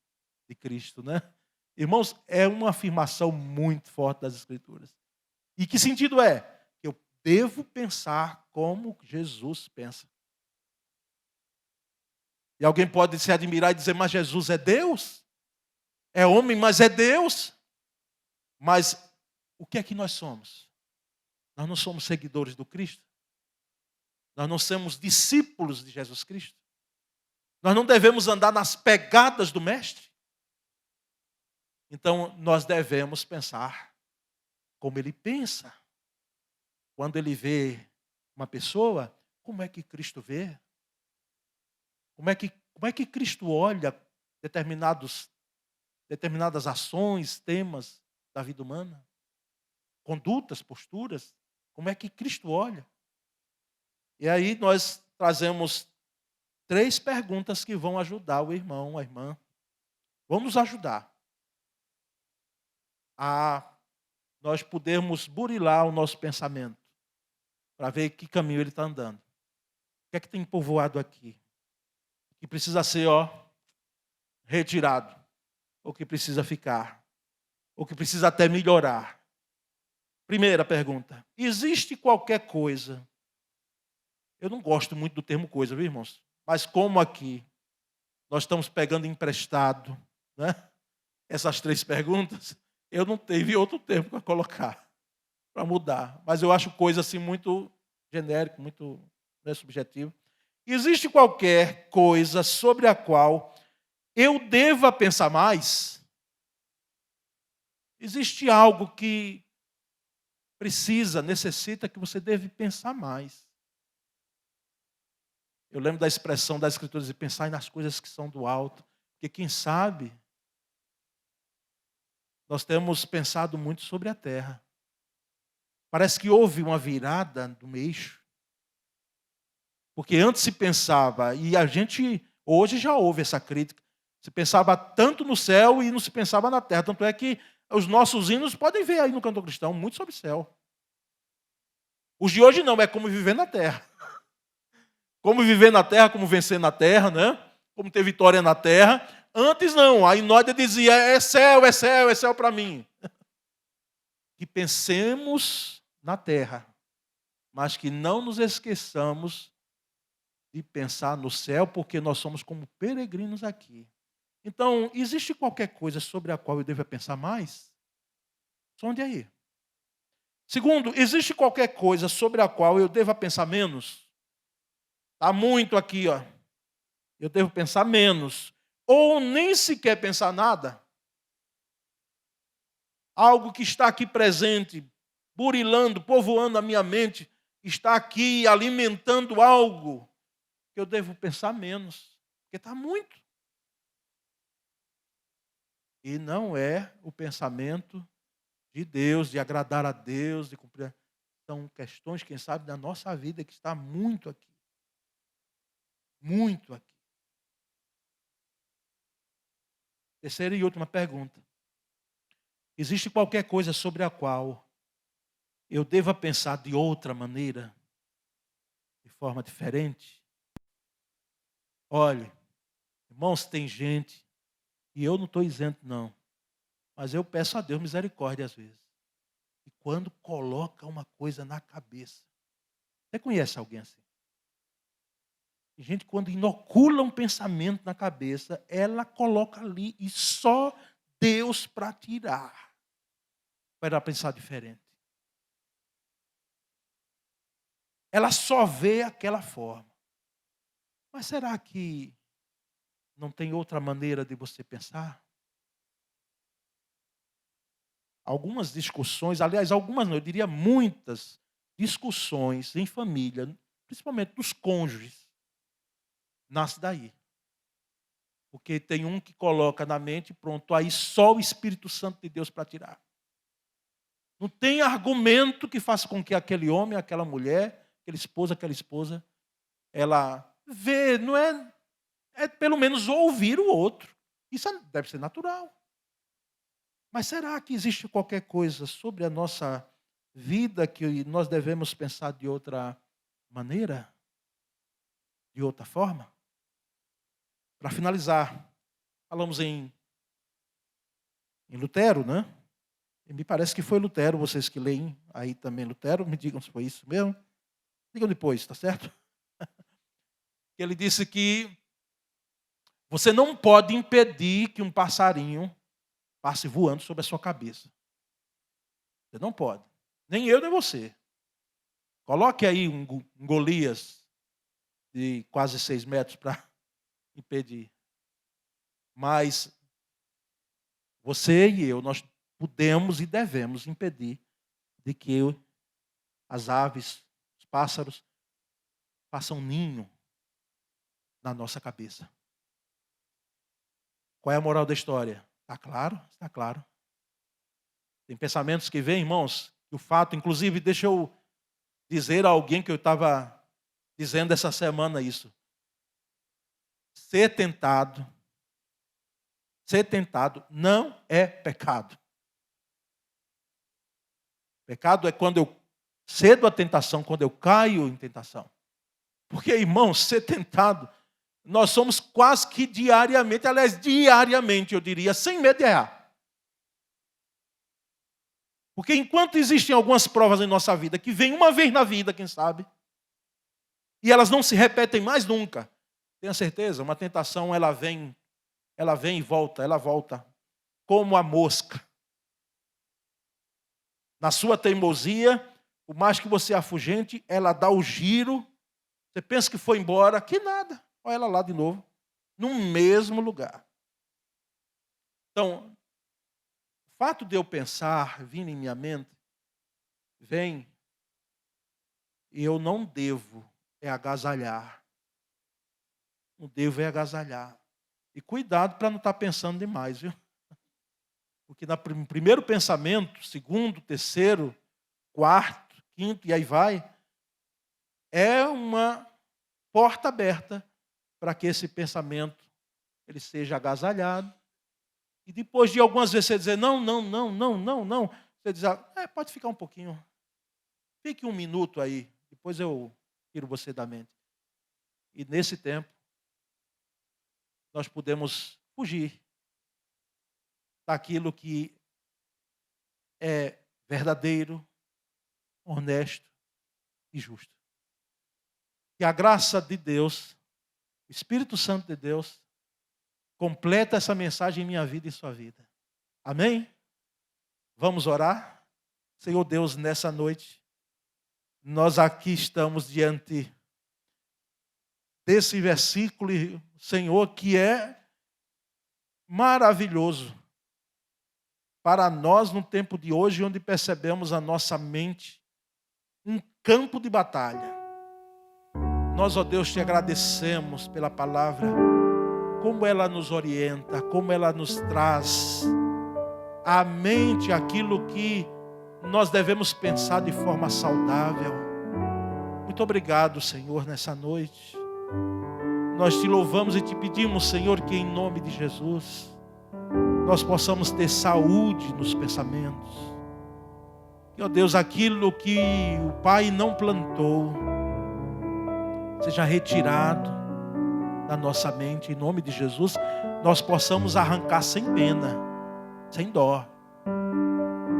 de Cristo, né? Irmãos, é uma afirmação muito forte das Escrituras. E que sentido é? Que eu devo pensar como Jesus pensa. E alguém pode se admirar e dizer, mas Jesus é Deus? É homem, mas é Deus? Mas o que é que nós somos? Nós não somos seguidores do Cristo? Nós não somos discípulos de Jesus Cristo? Nós não devemos andar nas pegadas do Mestre? Então, nós devemos pensar como ele pensa. Quando ele vê uma pessoa, como é que Cristo vê? Como é que Cristo olha determinadas ações, temas da vida humana? Condutas, posturas? Como é que Cristo olha? E aí nós trazemos 3 perguntas que vão ajudar o irmão, a irmã. Vão nos ajudar a nós podermos burilar o nosso pensamento, para ver que caminho ele está andando. O que é que tem povoado aqui? O que precisa ser retirado? O que precisa ficar? O que precisa até melhorar? Primeira pergunta. Existe qualquer coisa? Eu não gosto muito do termo coisa, viu, irmãos? Mas como aqui nós estamos pegando emprestado, né? Essas 3 perguntas, eu não tive outro termo para colocar, para mudar. Mas eu acho coisa assim muito genérico, muito subjetivo. Existe qualquer coisa sobre a qual eu deva pensar mais? Existe algo que necessita que você deve pensar mais. Eu lembro da expressão das Escrituras de pensar nas coisas que são do alto. Porque quem sabe, nós temos pensado muito sobre a terra. Parece que houve uma virada do eixo. Porque antes se pensava, e a gente hoje já houve essa crítica, se pensava tanto no céu e não se pensava na terra. Tanto é que os nossos hinos podem ver aí no cantor cristão muito sobre o céu. Os de hoje não, é como viver na terra. Como viver na terra, como vencer na terra, né? Como ter vitória na terra. Antes não, a Inódia dizia, é céu para mim. Que pensemos na terra, mas que não nos esqueçamos de pensar no céu, porque nós somos como peregrinos aqui. Então, existe qualquer coisa sobre a qual eu deva pensar mais? Sonde aí. Segundo, existe qualquer coisa sobre a qual eu deva pensar menos? Está muito aqui, ó. Eu devo pensar menos. Ou nem sequer pensar nada. Algo que está aqui presente, burilando, povoando a minha mente, está aqui alimentando algo que eu devo pensar menos. Porque está muito. E não é o pensamento de Deus, de agradar a Deus, de cumprir. São questões, quem sabe, da nossa vida que está muito aqui. Muito aqui. Terceira e última pergunta. Existe qualquer coisa sobre a qual eu deva pensar de outra maneira, de forma diferente? Olhe, irmãos, tem gente, e eu não estou isento não, mas eu peço a Deus misericórdia às vezes. E quando coloca uma coisa na cabeça, você conhece alguém assim? Tem gente quando inocula um pensamento na cabeça, ela coloca ali e só Deus para tirar. Para pensar diferente. Ela só vê aquela forma. Mas será que não tem outra maneira de você pensar? Algumas discussões, aliás, algumas não, eu diria muitas discussões em família, principalmente dos cônjuges, nasce daí. Porque tem um que coloca na mente, pronto, aí só o Espírito Santo de Deus para tirar. Não tem argumento que faça com que aquele homem, aquela mulher, aquela esposa, ela vê, não é pelo menos ouvir o outro. Isso deve ser natural. Mas será que existe qualquer coisa sobre a nossa vida que nós devemos pensar de outra maneira? De outra forma? Para finalizar, falamos em Lutero, né? E me parece que foi Lutero, vocês que leem aí também Lutero, me digam se foi isso mesmo. Digam depois, tá certo? Ele disse que você não pode impedir que um passarinho passe voando sobre a sua cabeça. Você não pode. Nem eu, nem você. Coloque aí um Golias de quase 6 metros para impedir. Mas você e eu, nós podemos e devemos impedir de que as aves, os pássaros, façam ninho na nossa cabeça. Qual é a moral da história? Está claro? Está claro. Tem pensamentos que vêm, irmãos, que o fato, inclusive, deixa eu dizer a alguém que eu estava dizendo essa semana isso. Ser tentado não é pecado. Pecado é quando eu cedo à tentação, quando eu caio em tentação. Porque, irmãos, ser tentado, nós somos quase que diariamente, aliás, diariamente, eu diria, sem medo de errar. Porque enquanto existem algumas provas em nossa vida, que vêm uma vez na vida, quem sabe, e elas não se repetem mais nunca, tenha certeza, uma tentação, ela vem e volta, ela volta, como a mosca. Na sua teimosia, por mais que você afugente, ela dá o giro. Você pensa que foi embora, que nada. Olha ela lá de novo, no mesmo lugar. Então, o fato de eu pensar, vir em minha mente, vem, e eu não devo agasalhar não devo é agasalhar. E cuidado para não estar pensando demais, viu? Porque no primeiro pensamento, segundo, terceiro, quarto, quinto, e aí vai, é uma porta aberta para que esse pensamento ele seja agasalhado. E depois de algumas vezes você dizer, não, você diz, pode ficar um pouquinho. Fique um minuto aí, depois eu tiro você da mente. E nesse tempo, nós podemos fugir daquilo que é verdadeiro, honesto e justo. Que a graça de Deus, o Espírito Santo de Deus, completa essa mensagem em minha vida e sua vida. Amém? Vamos orar? Senhor Deus, nessa noite, nós aqui estamos diante desse versículo, Senhor, que é maravilhoso para nós no tempo de hoje, onde percebemos a nossa mente um campo de batalha. Nós, ó Deus, te agradecemos pela palavra, como ela nos orienta, como ela nos traz à mente aquilo que nós devemos pensar de forma saudável. Muito obrigado, Senhor, nessa noite. Nós te louvamos e te pedimos, Senhor, que em nome de Jesus nós possamos ter saúde nos pensamentos. Que, ó Deus, aquilo que o Pai não plantou seja retirado da nossa mente, em nome de Jesus, nós possamos arrancar sem pena, sem dó.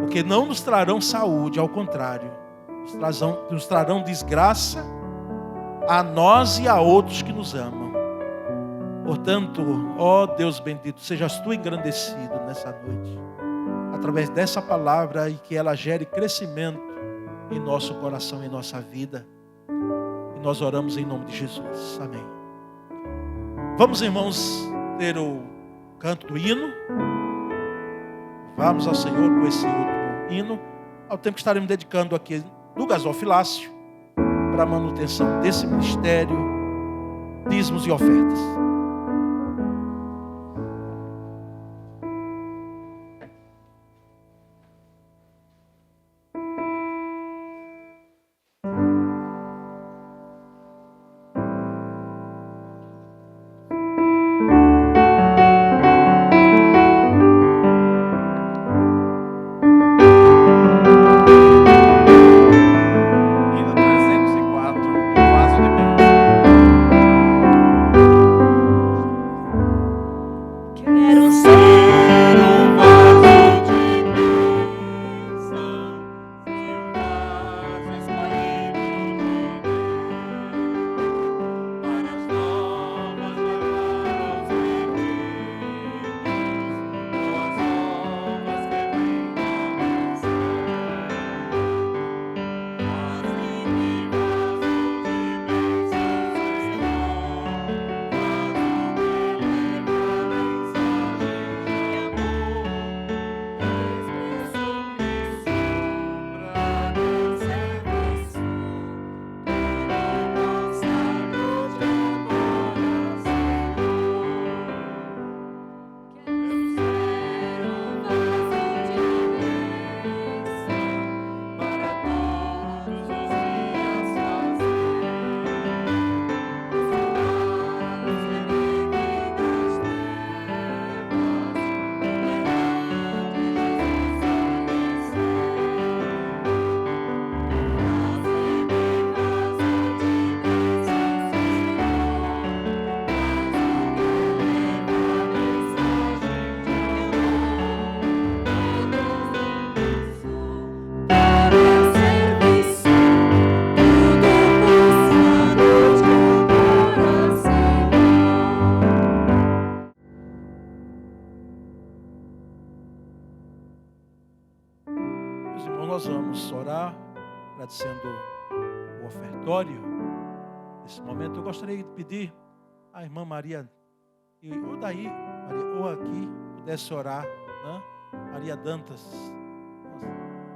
Porque não nos trarão saúde, ao contrário, nos trarão desgraça a nós e a outros que nos amam. Portanto, ó Deus bendito, sejas tu engrandecido nessa noite, através dessa palavra, e que ela gere crescimento em nosso coração, em nossa vida. E nós oramos em nome de Jesus. Amém. Vamos, irmãos, ter o canto do hino. Vamos ao Senhor com esse último hino, ao tempo que estaremos dedicando aqui no gasofilácio para a manutenção desse ministério, dízimos e ofertas. Nós vamos orar, agradecendo o ofertório. Nesse momento eu gostaria de pedir à irmã Maria, ou daí, Maria, ou aqui, pudesse orar, né? Maria Dantas,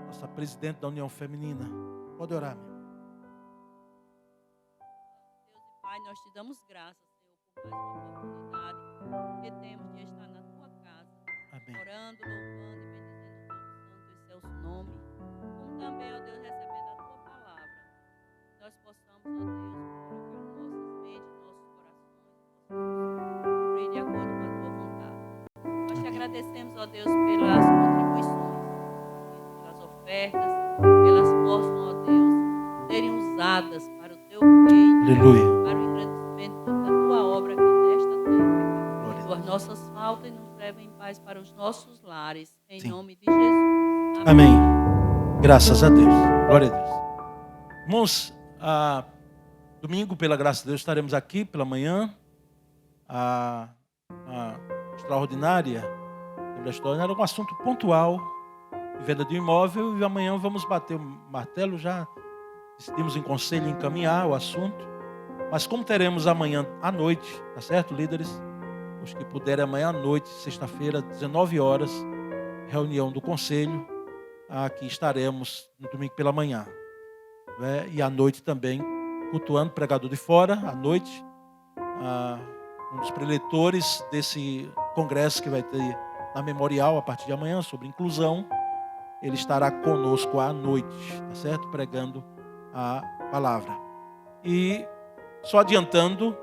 nossa presidente da União Feminina. Pode orar, minha. Deus e Pai, nós te damos graças, Senhor, por mais uma oportunidade que temos de estar na tua casa, Amém. orando, louvando e bendizendo o teu santo e excelso nome, como também, ó Deus, recebendo a tua palavra, nós possamos, ó Deus, colocar nossas mentes, nossos corações, cumprir de acordo com a tua vontade. Nós te agradecemos, ó Deus, pelas contribuições, pelas ofertas, pelas possam, ó Deus, serem usadas para o teu reino, Aleluia. para o engrandecimento da tua obra aqui nesta terra. Glória a Perdoa as Deus. nossas faltas e nos leva em paz para os nossos lares, em Sim. nome de Jesus. Amém. Graças a Deus. Glória a Deus. Irmãos, domingo, pela graça de Deus, estaremos aqui pela manhã. A extraordinária, era um assunto pontual, de venda de um imóvel, e amanhã vamos bater o martelo, já decidimos em conselho encaminhar o assunto, mas como teremos amanhã à noite, tá certo, líderes? Os que puderem amanhã à noite, sexta-feira, 19 horas, reunião do conselho, aqui estaremos no domingo pela manhã, né? E à noite também, cultuando, pregador de fora, à noite, um dos preletores desse congresso que vai ter na Memorial a partir de amanhã, sobre inclusão, ele estará conosco à noite, tá certo? Pregando a palavra. E só adiantando,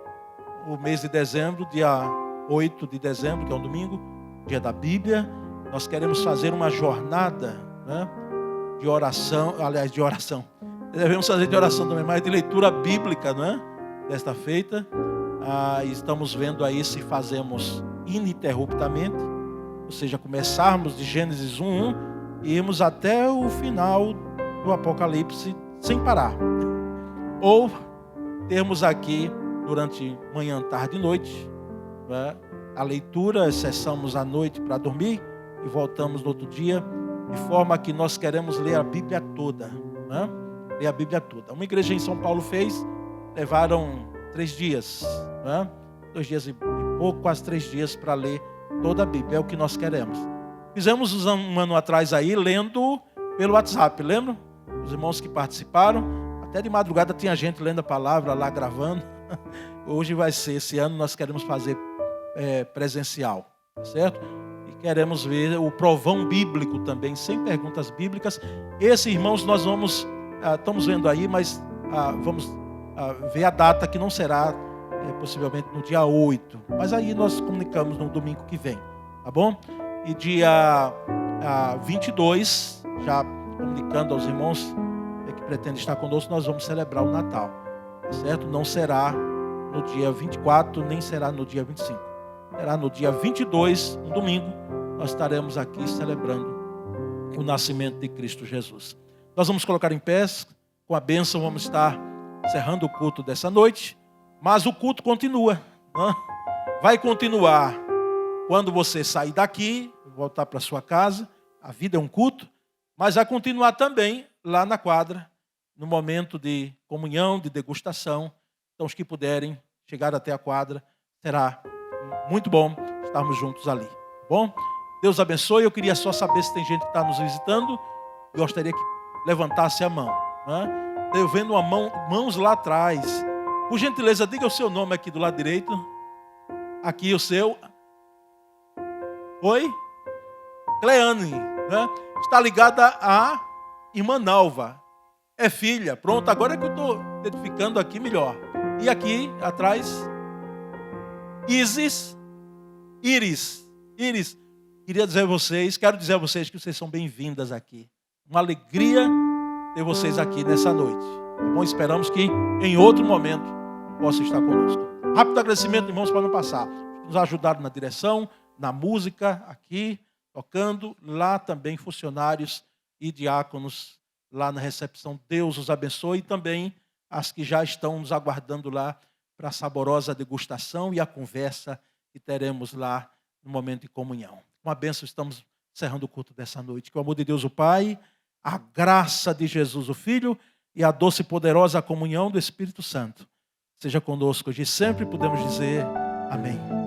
o mês de dezembro, dia 8 de dezembro, que é um domingo, dia da Bíblia, nós queremos fazer uma jornada, né, de oração, aliás, de oração. Devemos fazer de oração também, mas de leitura bíblica, não é? Desta feita. Estamos vendo aí se fazemos ininterruptamente, ou seja, começarmos de Gênesis 1:1 e irmos até o final do Apocalipse sem parar. Ou termos aqui durante manhã, tarde e noite, né, a leitura, cessamos à noite para dormir e voltamos no outro dia, de forma que nós queremos ler a Bíblia toda, né? Ler a Bíblia toda. Uma igreja em São Paulo fez, levaram 3 dias, né? 2 dias e pouco, quase 3 dias para ler toda a Bíblia, é o que nós queremos. Fizemos um ano atrás aí, lendo pelo WhatsApp, lembram? Os irmãos que participaram, até de madrugada tinha gente lendo a palavra lá, gravando. Hoje vai ser, esse ano nós queremos fazer presencial, tá certo? E queremos ver o provão bíblico também, sem perguntas bíblicas. Esse, irmãos, nós vamos, estamos vendo aí, mas vamos ver a data que não será possivelmente no dia 8. Mas aí nós comunicamos no domingo que vem, tá bom? E dia 22, já comunicando aos irmãos que pretendem estar conosco, nós vamos celebrar o Natal, tá certo? Não será no dia 24, nem será no dia 25. Será no dia 22, no domingo, nós estaremos aqui celebrando o nascimento de Cristo Jesus. Nós vamos colocar em pé, com a bênção, vamos estar encerrando o culto dessa noite, mas o culto continua, né? Vai continuar quando você sair daqui, voltar para sua casa, a vida é um culto, mas vai continuar também lá na quadra, no momento de comunhão, de degustação. Então, os que puderem chegar até a quadra, será muito bom estarmos juntos ali, tá bom? Deus abençoe. Eu queria só saber se tem gente que está nos visitando. Eu gostaria que levantasse a mão, né? Eu vendo uma mãos lá atrás. Por gentileza, diga o seu nome aqui do lado direito. Aqui o seu. Oi? Cleane, né? Está ligada à irmã Nalva. É filha. Pronto, agora é que eu estou identificando aqui melhor. E aqui atrás, Iris. Quero dizer a vocês que vocês são bem-vindas aqui. Uma alegria ter vocês aqui nessa noite. Tá bom? Esperamos que em outro momento possam estar conosco. Rápido agradecimento, irmãos, para não passar. Nos ajudaram na direção, na música, aqui, tocando. Lá também funcionários e diáconos, lá na recepção. Deus os abençoe. E também as que já estão nos aguardando lá para a saborosa degustação e a conversa que teremos lá no momento de comunhão. Com a bênção, estamos encerrando o culto dessa noite. Que o amor de Deus, o Pai, a graça de Jesus, o Filho, e a doce e poderosa comunhão do Espírito Santo seja conosco hoje e sempre. Podemos dizer amém.